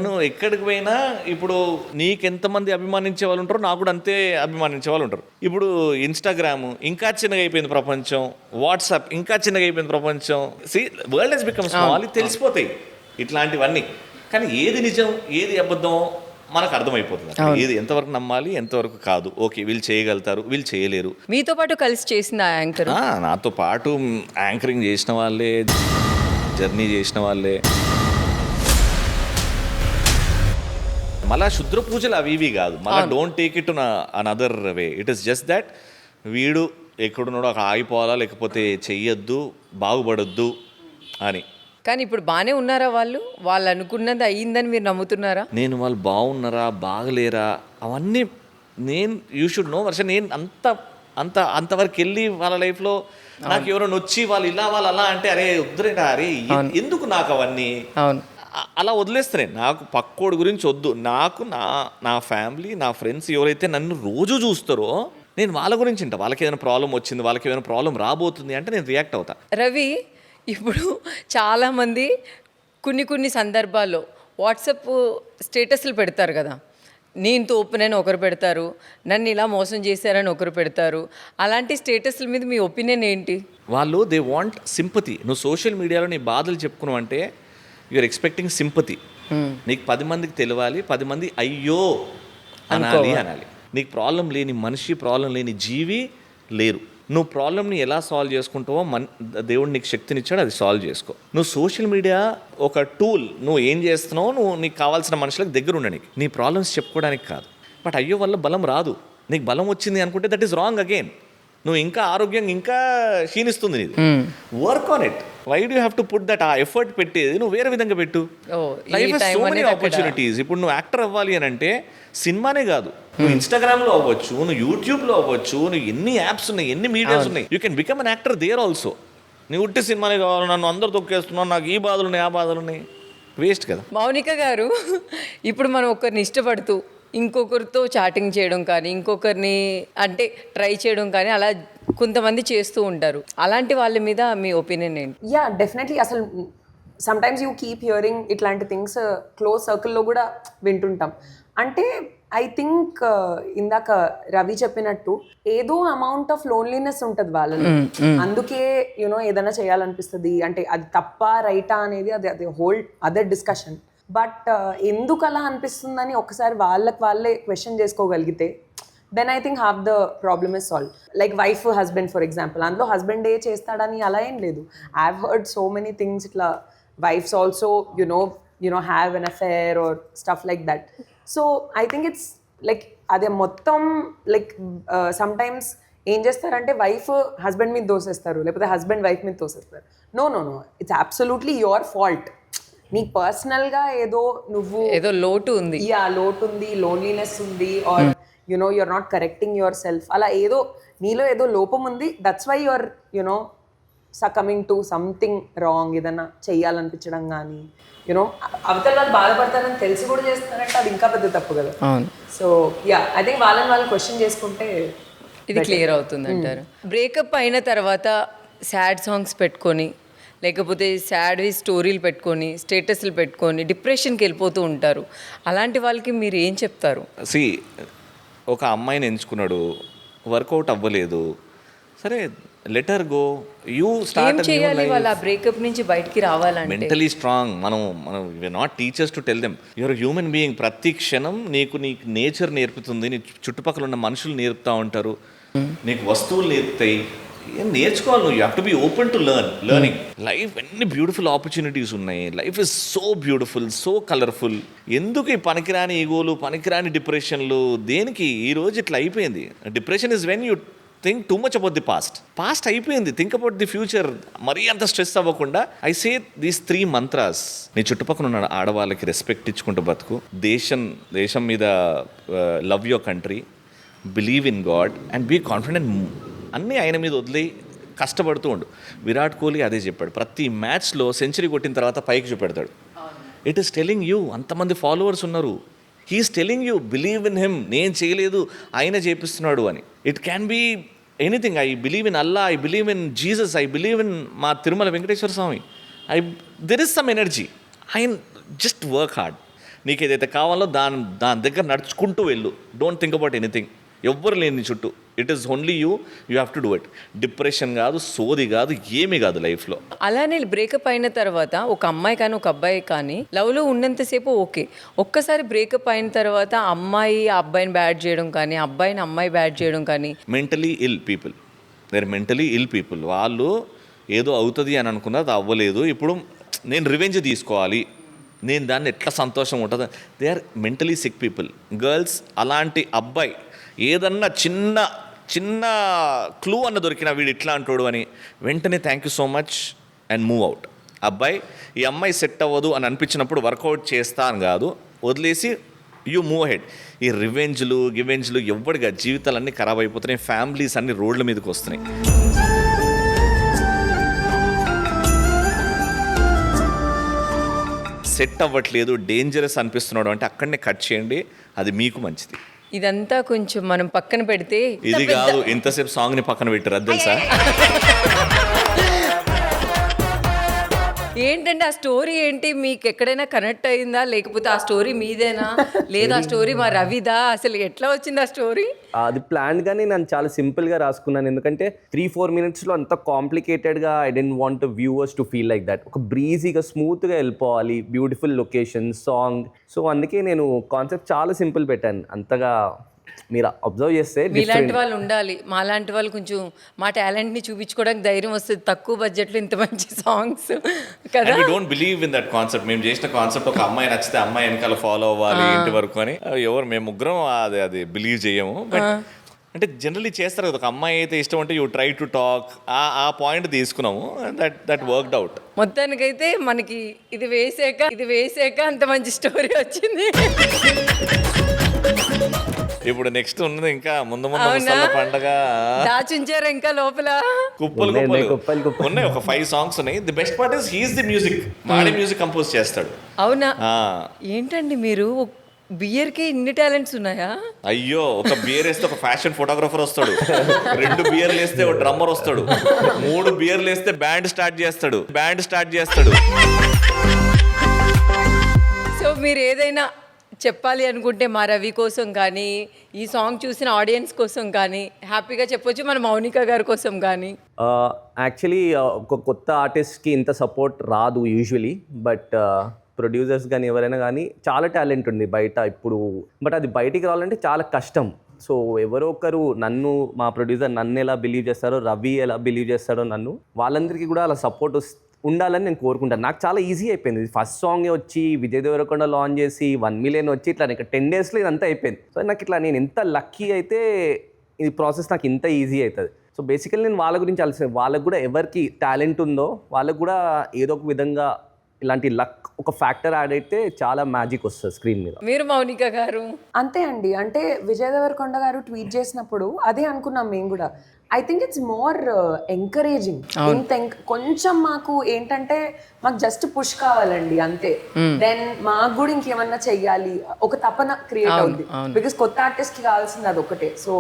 నువ్వు ఎక్కడికి పోయినా ఇప్పుడు నీకెంతమంది అభిమానించే వాళ్ళు ఉంటారు, నాకు కూడా అంతే అభిమానించే వాళ్ళు ఉంటారు. ఇప్పుడు ఇన్స్టాగ్రామ్ ఇంకా చిన్నగా అయిపోయింది ప్రపంచం, వాట్సాప్ ఇంకా చిన్నగా అయిపోయింది ప్రపంచం. World has become small. తెలిసిపోతాయి ఇట్లాంటివన్నీ. కానీ ఏది నిజం ఏది అబద్ధం మనకు అర్థమైపోతుంది. ఏది ఎంతవరకు నమ్మాలి ఎంతవరకు కాదు. ఓకే, వీళ్ళు చేయగలుగుతారు, వీళ్ళు చేయలేరు. మీతో పాటు కలిసి చేసిన యాంకర్? నాతో పాటు యాంకరింగ్ చేసిన వాళ్ళే, జర్నీ చేసిన వాళ్ళే. మళ్ళా శుద్ర పూజలు అవి ఇవి కాదు, మళ్ళీ don't take it another way. It is just that వీడు ఎక్కడున్నాడో అక్కడ ఆగిపోవాలా, లేకపోతే చెయ్యొద్దు, బాగుపడొద్దు అని. కానీ ఇప్పుడు బాగానే ఉన్నారా వాళ్ళు అనుకున్నది అయ్యిందని మీరు నమ్ముతున్నారా? నేను వాళ్ళు బాగున్నారా బాగలేరా అవన్నీ యూ షుడ్ నో వర్ష. నేను అంతవరకు వెళ్ళి వాళ్ళ లైఫ్లో నాకు ఎవరైనా వచ్చి వాళ్ళు ఇలా వాళ్ళు అలా అంటే అరే వద్దురేనా, అరే ఎందుకు నాకు అవన్నీ. అవును, అలా వదిలేస్తానే. నాకు పక్కోడి గురించి వద్దు, నాకు నా ఫ్యామిలీ, నా ఫ్రెండ్స్ ఎవరైతే నన్ను రోజు చూస్తారో నేను వాళ్ళ గురించి వింటా. వాళ్ళకి ఏదైనా ప్రాబ్లం వచ్చింది, వాళ్ళకి ఏదైనా ప్రాబ్లం రాబోతుంది అంటే నేను రియాక్ట్ అవుతా. రవి, ఇప్పుడు చాలామంది కొన్ని సందర్భాల్లో వాట్సాప్ స్టేటస్లు పెడతారు కదా, నేను తోపునని ఒకరు పెడతారు, నన్ను ఇలా మోసం చేశారని ఒకరు పెడతారు. అలాంటి స్టేటస్ల మీద మీ ఒపీనియన్ ఏంటి? వాళ్ళు దే వాంట్ సింపతి. నువ్వు సోషల్ మీడియాలో నీ బాధలు చెప్పుకున్నావు అంటే యూఆర్ ఎక్స్పెక్టింగ్ సింపతి. నీకు 10 మందికి తెలియాలి, 10 మంది అయ్యో అనాలి. నీకు ప్రాబ్లం లేని మనిషి, ప్రాబ్లం లేని జీవి లేరు. నువ్వు ప్రాబ్లమ్ని ఎలా సాల్వ్ చేసుకుంటావో దేవుడు నీకు శక్తినిచ్చాడు, అది సాల్వ్ చేసుకో. నువ్వు సోషల్ మీడియా ఒక టూల్. నువ్వు ఏం చేస్తున్నావు, నువ్వు నీకు కావాల్సిన మనుషులకు దగ్గర ఉండడానికి, నీ ప్రాబ్లమ్స్ చెప్పుకోవడానికి కాదు. బట్ అయ్యో వల్ల బలం రాదు. నీకు బలం వచ్చింది అనుకుంటే దట్ ఈస్ రాంగ్ అగైన్. నువ్వు ఇంకా ఆరోగ్యం ఇంకా క్షీణిస్తుంది నీది. Work on it. Why do have to put that? ఆ ఎఫర్ట్ పెట్టేది నువ్వు వేరే విధంగా పెట్టు. Life is so many opportunities. ఇప్పుడు నువ్వు యాక్టర్ అవ్వాలి అని అంటే సినిమానే కాదు, నువ్వు ఇన్స్టాగ్రామ్లో అవ్వచ్చు, నువ్వు యూట్యూబ్లో అవ్వచ్చు, నువ్వు ఎన్ని యాప్స్ ఉన్నాయి, ఎన్ని మీడియాస్ ఉన్నాయి. You can become an actor there also. నువ్వు ఉట్టి సినిమానే కావాలి, నన్ను అందరు తొక్కేస్తున్నావు, నాకు ఈ బాధలు ఉన్నాయి, ఆ బాధలు ఉన్నాయి, వేస్ట్ కదా. మౌనిక గారు, ఇప్పుడు మనం ఒకరిని ఇష్టపడుతూ ఇంకొకరితో చాటింగ్ చేయడం కానీ, ఇంకొకరిని అంటే ట్రై చేయడం కానీ అలా కొంతమంది చేస్తూ ఉంటారు. అలాంటి వాళ్ళ మీద మీ ఒపీనియన్ ఏంటి? Yeah, definitely. అసలు సమ్టైమ్స్ యూ కీప్ హియరింగ్ ఇట్లాంటి థింగ్స్ క్లోజ్ సర్కిల్లో కూడా వింటుంటాం. అంటే ఐ థింక్ ఇందాక రవి చెప్పినట్టు ఏదో అమౌంట్ ఆఫ్ లోన్లీనెస్ ఉంటుంది వాళ్ళలో. అందుకే యూనో ఏదైనా చేయాలనిపిస్తుంది. అంటే అది తప్ప రైటా అనేది అది హోల్ అదర్ డిస్కషన్. బట్ ఎందుకు అలా అనిపిస్తుందని ఒకసారి వాళ్ళే క్వశ్చన్ చేసుకోగలిగితే then I think half the problem is solve. Like wife husband for example, అందులో హస్బెండ్ ఏ చేస్తాడని అలా ఏం లేదు. I have heard so many things ఇట్లా wives also you know have an affair or stuff like that. So I think it's like అదే మొత్తం లైక్ సమ్టైమ్స్ ఏం చేస్తారంటే వైఫ్ హస్బెండ్ మీద దోసేస్తారు, లేకపోతే హస్బెండ్ వైఫ్ మీద దోసేస్తారు. No, it's absolutely your fault. నీకు పర్సనల్గా ఏదో లోటు ఉంది, లోన్లీనెస్ ఉంది, or you know you're not correcting yourself. అలా నీలో ఏదో లోపం ఉంది. That's why you're succumbing to something wrong. ఏదన్నా చెయ్యాలనిపించడం కానీ, యూనో అవతల వాళ్ళు బాధపడతారని తెలిసి కూడా చేస్తారంటే అది ఇంకా పెద్ద తప్పు కదా. సో యా, ఐ థింక్ వాళ్ళు క్వశ్చన్ చేసుకుంటే ఇది క్లియర్ అవుతుంది అంటారు. బ్రేకప్ అయిన తర్వాత సాడ్ సాంగ్స్ పెట్టుకొని, లేకపోతే సాడ్ స్టోరీలు పెట్టుకొని, స్టేటస్లు పెట్టుకొని డిప్రెషన్కి వెళ్ళిపోతూ ఉంటారు. అలాంటి వాళ్ళకి మీరు ఏం చెప్తారు? ఒక అమ్మాయిని ఎంచుకున్నాడు, వర్కౌట్ అవ్వలేదు, సరే లెటర్ గో. యూ స్టార్ట్ చేయాలి వాళ్ళ బ్రేకప్ నుంచి బయటికి రావాలంటే మెంటలీ స్ట్రాంగ్. మనం we not teachers to tell them. You're human being. ప్రతి క్షణం నీకు నేచర్ నేర్పుతుంది, నీ చుట్టుపక్కల ఉన్న మనుషులు నేర్పుతూ ఉంటారు, నీకు వస్తువులు నేర్పుతాయి. ఏం నేర్చుకోవాలి నువ్వు. You have to be open to learning. Life ఎన్ని బ్యూటిఫుల్ ఆపర్చునిటీస్ ఉన్నాయి. Life is so beautiful, so colourful. ఎందుకు ఈ పనికిరాని ఈగోలు, పనికిరాని డిప్రెషన్లు దేనికి? ఈ రోజు ఇట్లా అయిపోయింది. Depression is when you think too much about the past అయిపోయింది. Think about the future. మరీ అంత స్ట్రెస్ అవ్వకుండా ఐ సే దీస్ 3 మంత్రాస్. నీ చుట్టుపక్కల ఉన్న ఆడవాళ్ళకి రెస్పెక్ట్ ఇచ్చుకుంటూ బతుకు. దేశం మీద love your country, believe in God and be confident. అన్నీ ఆయన మీద వదిలి కష్టపడుతూ ఉండు. విరాట్ కోహ్లీ అదే చెప్పాడు. ప్రతి మ్యాచ్లో సెంచరీ కొట్టిన తర్వాత పైకి చూపెడతాడు. ఇట్ ఈస్ టెలింగ్ యూ, అంతమంది ఫాలోవర్స్ ఉన్నారు, he's telling you believe in him. నేను చేయలేదు, ఆయన చేపిస్తున్నాడు అని. It can be anything. I believe in Allah, I believe in Jesus, I believe in మా Tirumala Venkateswara Swamy. There is some energy. ఆయన జస్ట్ వర్క్ హార్డ్. నీకు ఏదైతే కావాలో దాని దగ్గర నడుచుకుంటూ వెళ్ళు. Don't think about anything. ఎవ్వరు లేని చుట్టూ. It is only you have to do it. Depression కాదు, సోది కాదు, ఏమీ కాదు లైఫ్లో. అలానే బ్రేకప్ అయిన తర్వాత ఒక అమ్మాయి కానీ ఒక అబ్బాయి కానీ లవ్లో ఉన్నంతసేపు ఓకే. ఒక్కసారి బ్రేకప్ అయిన తర్వాత అమ్మాయి ఆ అబ్బాయిని బ్యాడ్ చేయడం కానీ, అబ్బాయిని అమ్మాయి బ్యాడ్ చేయడం కానీ. మెంటలీ ఇల్ పీపుల్. వాళ్ళు ఏదో అవుతుంది అని అనుకున్నా, అది అవ్వలేదు. ఇప్పుడు నేను రివెంజ్ తీసుకోవాలి, నేను దాన్ని ఎట్లా సంతోషం ఉంటుంది. They are mentally sick people. Girls అలాంటి అబ్బాయి ఏదన్నా చిన్న క్లూ అన్న దొరికినా వీడు ఇట్లా అంటాడు అని వెంటనే thank you so much and move out. అబ్బాయి ఈ అమ్మాయి సెట్ అవ్వదు అని అనిపించినప్పుడు వర్కౌట్ చేస్తా అని కాదు, వదిలేసి యూ మూవ్ హెడ్. ఈ గివెంజ్లు ఎవ్వడిగా జీవితాలన్నీ ఖరాబ్ అయిపోతున్నాయి. ఫ్యామిలీస్ అన్ని రోడ్ల మీదకి వస్తున్నాయి. సెట్ అవ్వట్లేదు, డేంజరస్ అనిపిస్తున్నాడు అంటే అక్కడనే కట్ చేయండి, అది మీకు మంచిది. ఇదంతా కొంచెం మనం పక్కన పెడితే ఇది కాదు, ఇంతసేపు సాంగ్ని పక్కన పెట్టారు, అది తెలుసా? ఏంటంటే ఆ స్టోరీ ఏంటి, మీకు ఎక్కడైనా కనెక్ట్ అయిందా, లేకపోతే ఆ స్టోరీ మీదేనా, లేదా ఆ స్టోరీ మా రవిదా, అసలు ఎట్లా వచ్చింది ఆ స్టోరీ? అది ప్లాన్గానే నేను చాలా సింపుల్గా రాసుకున్నాను, ఎందుకంటే 3-4 మినిట్స్లో అంత కాంప్లికేటెడ్గా I don't want viewers to feel like that. ఒక బ్రీజీగా స్మూత్గా వెళ్ళిపోవాలి, బ్యూటిఫుల్ లొకేషన్, సాంగ్. సో అందుకే నేను కాన్సెప్ట్ చాలా సింపుల్ పెట్టాను. అంతగా మీరు అబ్జర్వ్ చేస్తే మీలాంటి వాళ్ళు ఉండాలి, మాలాంటి వాళ్ళు కొంచెం మా టాలెంట్ని చూపించుకోవడానికి ధైర్యం వస్తుంది, తక్కువ బడ్జెట్లో ఇంత మంచి సాంగ్స్ కదా. We don't believe in that concept. మేము చేసిన కాన్సెప్ట్ ఒక అమ్మాయి నచ్చితే అమ్మాయి వెనకాల ఫాలో అవ్వాలి ఇంటి వరకు అని ఎవరు మేము ముగ్గురం అది బిలీవ్ చేయము. బట్ అంటే జనరలీ చేస్తారు కదా, ఒక అమ్మాయి అయితే ఇష్టం అంటే యూ ట్రై టు టాక్, ఆ పాయింట్ తీసుకున్నాము, దట్ వర్క్డ్ అవుట్. మొత్తానికైతే మనకి ఇది వేసాక అంత మంచి స్టోరీ వచ్చింది. ఇప్పుడు నెక్స్ట్ ఉన్నది ఇంకా ముందు ముసళ్ళ పండగ, దాచుంచారు ఇంకా లోపల కుప్పలు ఉన్నాయి. ఒక 5 సాంగ్స్ ఉన్నాయి. The best part is he's the music, మాడే మ్యూజిక్ కంపోజ్ చేస్తాడు. అవునా? ఏంటండి మీరు బియర్ కి ఇన్ని టాలెంట్స్ ఉన్నాయా? అయ్యో, ఒక బియర్ వేస్తే ఒక ఫ్యాషన్ ఫోటోగ్రాఫర్ వస్తాడు, 2 బియర్లు వేస్తే ఒక డ్రమ్మర్ వస్తాడు, 3 బియర్లు వేస్తే బ్యాండ్ స్టార్ట్ చేస్తాడు. సో మీరు ఏదైనా చెప్పాలి అనుకుంటే మా రవి కోసం కానీ, ఈ సాంగ్ చూసిన ఆడియన్స్ కోసం కానీ హ్యాపీగా చెప్పొచ్చు, మన మౌనిక గారి కోసం కానీ. యాక్చువల్లీ ఒక కొత్త ఆర్టిస్ట్కి ఇంత సపోర్ట్ రాదు యూజువలీ, బట్ ప్రొడ్యూసర్స్ కానీ ఎవరైనా కానీ చాలా టాలెంట్ ఉంది బయట ఇప్పుడు, బట్ అది బయటికి రావాలంటే చాలా కష్టం. సో ఎవరో ఒకరు మా ప్రొడ్యూసర్ నన్ను ఎలా బిలీవ్ చేస్తారో, రవి ఎలా బిలీవ్ చేస్తాడో నన్ను, వాళ్ళందరికీ కూడా అలా సపోర్ట్ ఉండాలని నేను కోరుకుంటాను. నాకు చాలా ఈజీ అయిపోయింది. ఫస్ట్ సాంగే వచ్చి విజయ్ దేవరకొండ లాంచ్ చేసి 1 మిలియన్ వచ్చి ఇట్లా ఇంకా 10 డేస్లో ఇదంతా అయిపోయింది. సో నాకు ఇట్లా నేను ఎంత లక్కీ అయితే ఈ ప్రాసెస్ నాకు ఇంత ఈజీ అవుతుంది. సో బేసికల్లీ నేను వాళ్ళ గురించి ఆలోచన, వాళ్ళకు కూడా ఎవరికి టాలెంట్ ఉందో వాళ్ళకు కూడా ఏదో ఒక విధంగా ఇలాంటి లక్ ఒక ఫ్యాక్టర్ యాడ్ అయితే చాలా మ్యాజిక్ వస్తుంది స్క్రీన్ మీద. మీరు మౌనిక గారు? అంతే అండి, అంటే విజయ్ దేవరకొండ గారు ట్వీట్ చేసినప్పుడు అదే అనుకున్నాం మేము కూడా. I think it's more encouraging. కొంచెం మాకు ఏంటంటే మాకు జస్ట్ పుష్ కావాలండి అంతే. దెన్ మాకు కూడా ఇంకేమన్నా చెయ్యాలి ఒక తపన క్రియేట్ అవుద్ది. బికాస్ కొత్త ఆర్టిస్ట్ కి కావాల్సింది అది ఒకటే. సో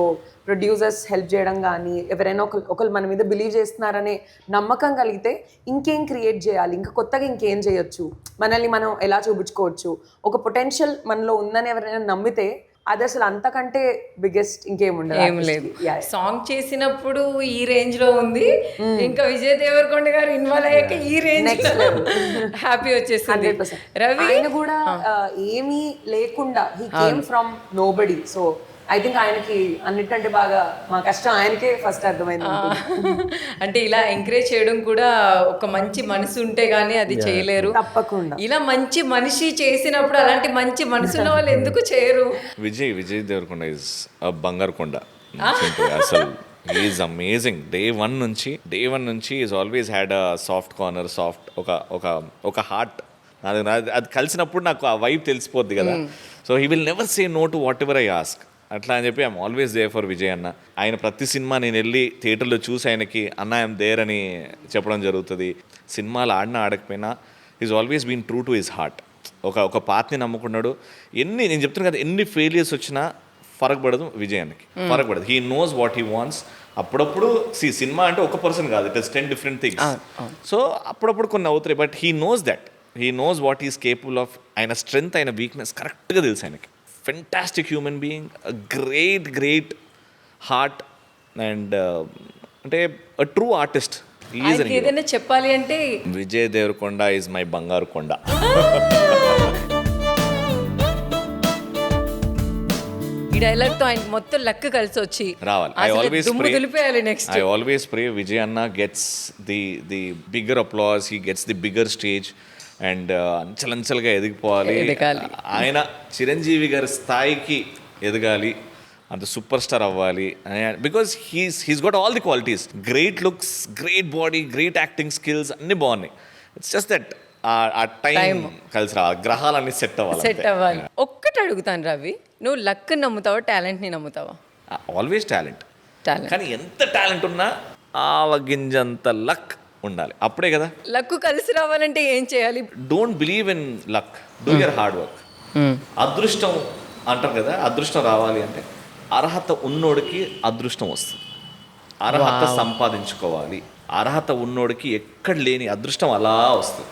ప్రొడ్యూసర్స్ హెల్ప్ చేయడం కానీ, ఎవరైనా ఒకరు మన మీద బిలీవ్ చేస్తున్నారనే నమ్మకం కలిగితే ఇంకేం క్రియేట్ చేయాలి, ఇంకా కొత్తగా ఇంకేం చేయొచ్చు, మనల్ని మనం ఎలా చూపించుకోవచ్చు, ఒక పొటెన్షియల్ మనలో ఉందని ఎవరైనా నమ్మితే అది అసలు అంతకంటే బిగ్గెస్ట్ ఇంకేం ఉండదు. ఏం లేదు. సాంగ్ చేసినప్పుడు ఈ రేంజ్ లో ఉంది, ఇంకా విజయ్ దేవరకొండ గారు ఇన్వాల్వ్ అయ్యాక ఈ రేంజ్ హ్యాపీ వచ్చేసింది. రవి ఆయన కూడా ఏమీ లేకుండా he came from nobody. So I think ఆయనకి అన్నిటంటే బాగా మా కష్టం ఆయనకే ఫస్ట్ అర్థమైంది. అంటే ఇలా ఎంకరేజ్ చేయడం కూడా ఒక మంచి మనసు ఉంటే గానీ అది చేయలేరు. తప్పకుండా ఇలా మంచి మనిషి చేసినప్పుడు అలాంటి మంచి మనసున్న వాళ్ళు ఎందుకు చేయరు? విజయ్ దేవరకొండ ఇస్ బంగారు కొండ. అసలు ఈజ్ అమేజింగ్. డే వన్ నుంచి is always had a soft corner, ఒక హార్ట్. అది కలిసినప్పుడు నాకు ఆ వైబ్ తెలిసిపోద్ది కదా. So he will never say no to whatever I ask. అట్లా అని చెప్పి I'm always there for Vijay అన్న. ఆయన ప్రతి సినిమా నేను వెళ్ళి థియేటర్లో చూసి ఆయనకి అన్న ఐఎమ్ దేర్ అని చెప్పడం జరుగుతుంది. సినిమాలు ఆడకపోయినా is always been true to his heart. ఒక పాత్ని నమ్ముకున్నాడు. నేను చెప్తున్నాను కదా, ఎన్ని ఫెయిలియర్స్ వచ్చినా ఫరక్ పడదు విజయ్ అన్నకి, ఫరక్ పడదు. He knows what he wants. అప్పుడప్పుడు సినిమా అంటే ఒక పర్సన్ కాదు, it is 10 different things. So అప్పుడప్పుడు కొన్ని అవుతాయి, but he knows that, he knows what is capable of. ఆయన స్ట్రెంగ్త్, ఆయన వీక్నెస్ కరెక్ట్గా తెలుసు ఆయనకి. Fantastic human being, great heart, and అంటే ట్రూ ఆర్టిస్ట్. ఏదైనా చెప్పాలి అంటే విజయ్ దేవరకొండ ఈజ్ మై బంగారు కొండ. ఈ డైలాగ్ తో ఆయన మొత్తం లక్ కలిసి వచ్చి రావాలి. I always pray Vijay Anna gets the bigger applause, he gets the bigger stage, and అంచలంచలుగా ఎదిగిపోవాలి. ఆయన చిరంజీవి గారి స్థాయికి ఎదగాలి, అంత సూపర్ స్టార్ అవ్వాలి. Because he's got all the qualities, great looks, great body, great acting skills అన్నీ బాగున్నాయి. ఇట్స్ జస్ట్ దట్ ఆ టైం కలిసి రావాలి, గ్రహాలన్నీ సెట్ అవ్వాలి. ఒక్కటి అడుగుతాను రవి, నువ్వు లక్ నమ్ముతావా, టాలెంట్ని నమ్ముతావా? Always talent. కానీ ఎంత టాలెంట్ ఉన్నా ఆవగింజంత లక్ ఉండాలి, అప్పుడే కదా. లక్కు కలిసి రావాలంటే ఏం చేయాలి? Don't believe in luck, do your hard work. అదృష్టం అంటారు కదా, అదృష్టం రావాలి అంటే అర్హత ఉన్నోడికి అదృష్టం వస్తుంది. అర్హత సంపాదించుకోవాలి. అర్హత ఉన్నోడికి ఎక్కడ లేని అదృష్టం అలా వస్తుంది.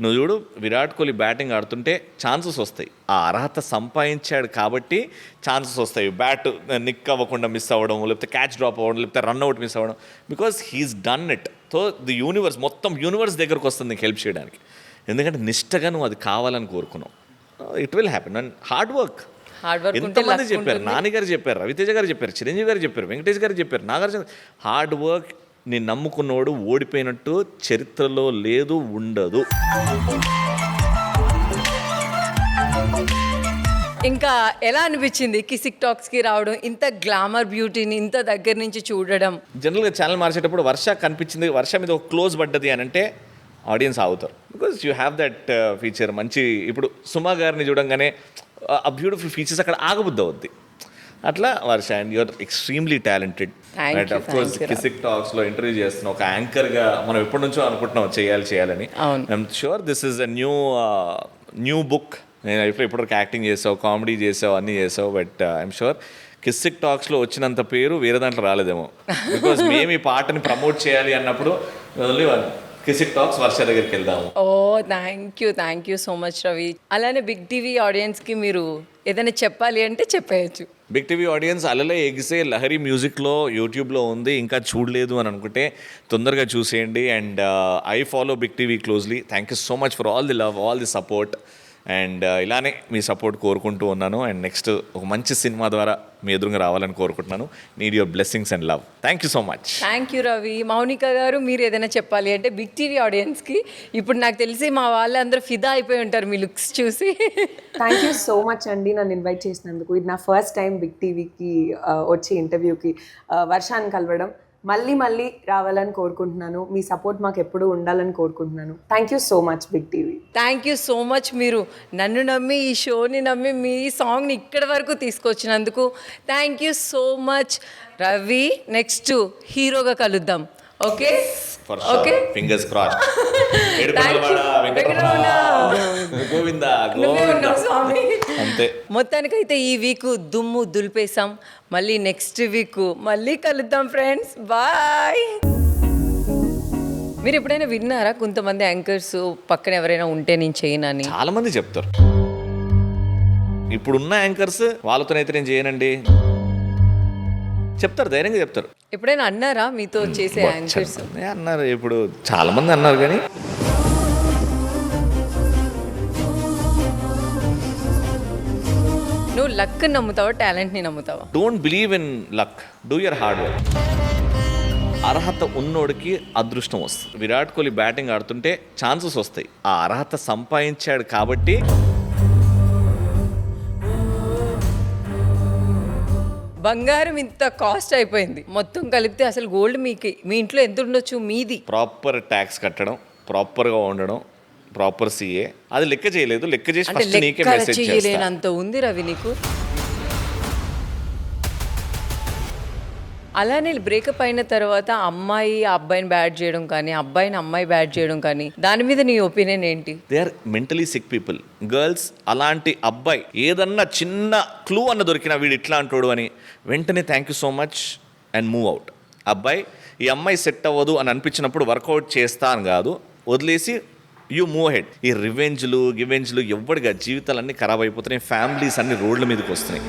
నువ్వు చూడు, విరాట్ కోహ్లీ బ్యాటింగ్ ఆడుతుంటే ఛాన్సెస్ వస్తాయి. ఆ అర్హత సంపాదించాడు కాబట్టి ఛాన్సెస్ వస్తాయి. బ్యాట్ నిక్ అవ్వకుండా మిస్ అవ్వడం, లేకపోతే క్యాచ్ డ్రాప్ అవ్వడం, లేకపోతే రన్అట్ మిస్ అవ్వడం, because he's done it. So the universe, మొత్తం యూనివర్స్ దగ్గరకు వస్తుంది నీకు హెల్ప్ చేయడానికి. ఎందుకంటే నిష్టగా నువ్వు అది కావాలని కోరుకున్నావు. It will happen and hard work. ఎంతమంది చెప్పారు, నాని గారు చెప్పారు, రవితేజ గారు చెప్పారు, చిరంజీవి గారు చెప్పారు, వెంకటేష్ గారు చెప్పారు, నాగార్జున. హార్డ్ వర్క్ ని నమ్ముకున్నోడు ఓడిపోయినట్టు చరిత్రలో లేదు, ఉండదు. ఇంకా ఎలా అనిపించింది కిసిక్ టాక్స్కి రావడం, ఇంత గ్లామర్ బ్యూటీని ఇంత దగ్గర నుంచి చూడడం? జనరల్గా ఛానల్ మార్చేటప్పుడు వర్ష కనిపించింది, వర్ష మీద ఒక క్లోజ్ పడ్డది అని అంటే ఆడియన్స్ ఆగుతారు. Because you have that feature. మంచి, ఇప్పుడు సుమా గారిని చూడంగానే ఆ బ్యూటిఫుల్ ఫీచర్స్ అక్కడ ఆగబుద్ది అవుద్ది. అట్లా Varsha, and you're extremely talented. Right, of course Kissik టాక్స్లో ఇంటర్వ్యూ చేస్తున్నాం, ఒక యాంకర్గా మనం ఎప్పటి నుంచో అనుకుంటున్నాం చేయాలని. I'm sure this is a new book. నేను ఇప్పటివరకు యాక్టింగ్ చేసావు, కామెడీ చేసావు, అన్నీ చేసావు, బట్ ఐఎమ్ షూర్ కిసిక్ టాక్స్లో వచ్చినంత పేరు వేరే దాంట్లో రాలేదేమో. బికాజ్ మేము ఈ పాటని ప్రమోట్ చేయాలి అన్నప్పుడు ఓన్లీ కిసిక్ టాక్స్ వర్ష దగ్గరికి వెళ్దాము. Oh thank you so much Ravi. అలానే బిగ్ టీవీ ఆడియన్స్కి మీరు ఏదైనా చెప్పాలి అంటే చెప్పేయచ్చు. బిగ్ టీవీ ఆడియన్స్ అలలే ఎగిసే లహరి మ్యూజిక్లో యూట్యూబ్లో ఉంది, ఇంకా చూడలేదు అని అనుకుంటే తొందరగా చూసేయండి. And I follow Big TV closely. Thank you so much for all the love, all the support. And ఇలానే మీ సపోర్ట్ కోరుకుంటూ ఉన్నాను. అండ్ నెక్స్ట్ ఒక మంచి సినిమా ద్వారా మీ ఎదురుగా రావాలని కోరుకుంటున్నాను. Need your blessings and love. Thank you so much. Thank you Ravi. Mounika గారు, మీరు ఏదైనా చెప్పాలి అంటే బిగ్ టీవీ ఆడియన్స్కి? ఇప్పుడు నాకు తెలిసి మా వాళ్ళందరూ ఫిదా అయిపోయి ఉంటారు మీ లుక్స్ చూసి. థ్యాంక్ యూ సో మచ్ అండి నన్ను ఇన్వైట్ చేసినందుకు. ఇది నా ఫస్ట్ టైం బిగ్ టీవీకి వచ్చి ఇంటర్వ్యూకి వర్షాన్ని కలవడం. మళ్ళీ రావాలని కోరుకుంటున్నాను. మీ సపోర్ట్ మాకు ఎప్పుడూ ఉండాలని కోరుకుంటున్నాను. Thank you so much Big TV. Thank you so much. మీరు నన్ను నమ్మి, ఈ షోని నమ్మి, మీ సాంగ్ని ఇక్కడి వరకు తీసుకొచ్చినందుకు thank you so much Ravi. Next హీరోగా కలుద్దాం. Okay okay, fingers crossed. స్వామి. అంతే. మొత్తానికైతే ఈ వీక్ దుమ్ము దులిపేశాం. మళ్ళీ నెక్స్ట్ వీక్ మళ్ళీ కలుద్దాం ఫ్రెండ్స్. బాయ్. మీరు ఎప్పుడైనా విన్నారా కొంతమంది యాంకర్స్ పక్కన ఎవరైనా ఉంటే నేను చేయనని? చాలా మంది చెప్తారు. ఇప్పుడున్న యాంకర్స్ వాళ్ళతోనైతే నేను చేయనండి చెప్తారు, ధైర్యంగా చెప్తారు. ఎప్పుడైనా అన్నారా మీతో చేసే యాంకర్స్? అన్నారు, ఇప్పుడు చాలా మంది అన్నారు. కానీ నువ్వు లక్ నమ్ముతావా, టాలెంట్ని నమ్ముతావా? Don't believe in luck, do your hard work. అర్హత ఉన్నోడికి అదృష్టం వస్తుంది. విరాట్ కోహ్లీ బ్యాటింగ్ ఆడుతుంటే ఛాన్సెస్ వస్తాయి. ఆ అర్హత సంపాదించాడు కాబట్టి. బంగారం ఇంత కాస్ట్ అయిపోయింది, మొత్తం కలిపితే అసలు గోల్డ్ మీకు మీ ఇంట్లో ఎంత ఉండొచ్చు? మీది ప్రాపర్ ట్యాక్స్ కట్టడం, ప్రాపర్గా ఉండడం, ప్రాపర్ సిఏ, అది లెక్క చేయలేదు. లెక్క చేసి అంటే ఫస్ట్ నీకే లెక్క మెసేజ్ చేస్తా. చేయలేనంత ఉంది రవి నీకు. అలానే బ్రేకప్ అయిన తర్వాత అమ్మాయి అబ్బాయిని బ్యాడ్ చేయడం కానీ, అబ్బాయిని అమ్మాయి బ్యాడ్ చేయడం కానీ, దాని మీద నీ ఒపీనియన్ ఏంటి? They are mentally sick people. Girls అలాంటి అబ్బాయి ఏదన్నా చిన్న క్లూ అన్న దొరికినా వీడు ఇట్లా అంటాడు అని వెంటనే thank you so much and move out. అబ్బాయి ఈ అమ్మాయి సెట్ అవ్వదు అని అనిపించినప్పుడు వర్కౌట్ చేస్తా అని కాదు, వదిలేసి యూ మూవ్ హెడ్. ఈ రివెంజ్లు గివెంజ్లు ఎవ్వడిగా జీవితాలన్నీ ఖరాబ్ అయిపోతున్నాయి. ఫ్యామిలీస్ అన్ని రోడ్ల మీదకి వస్తున్నాయి.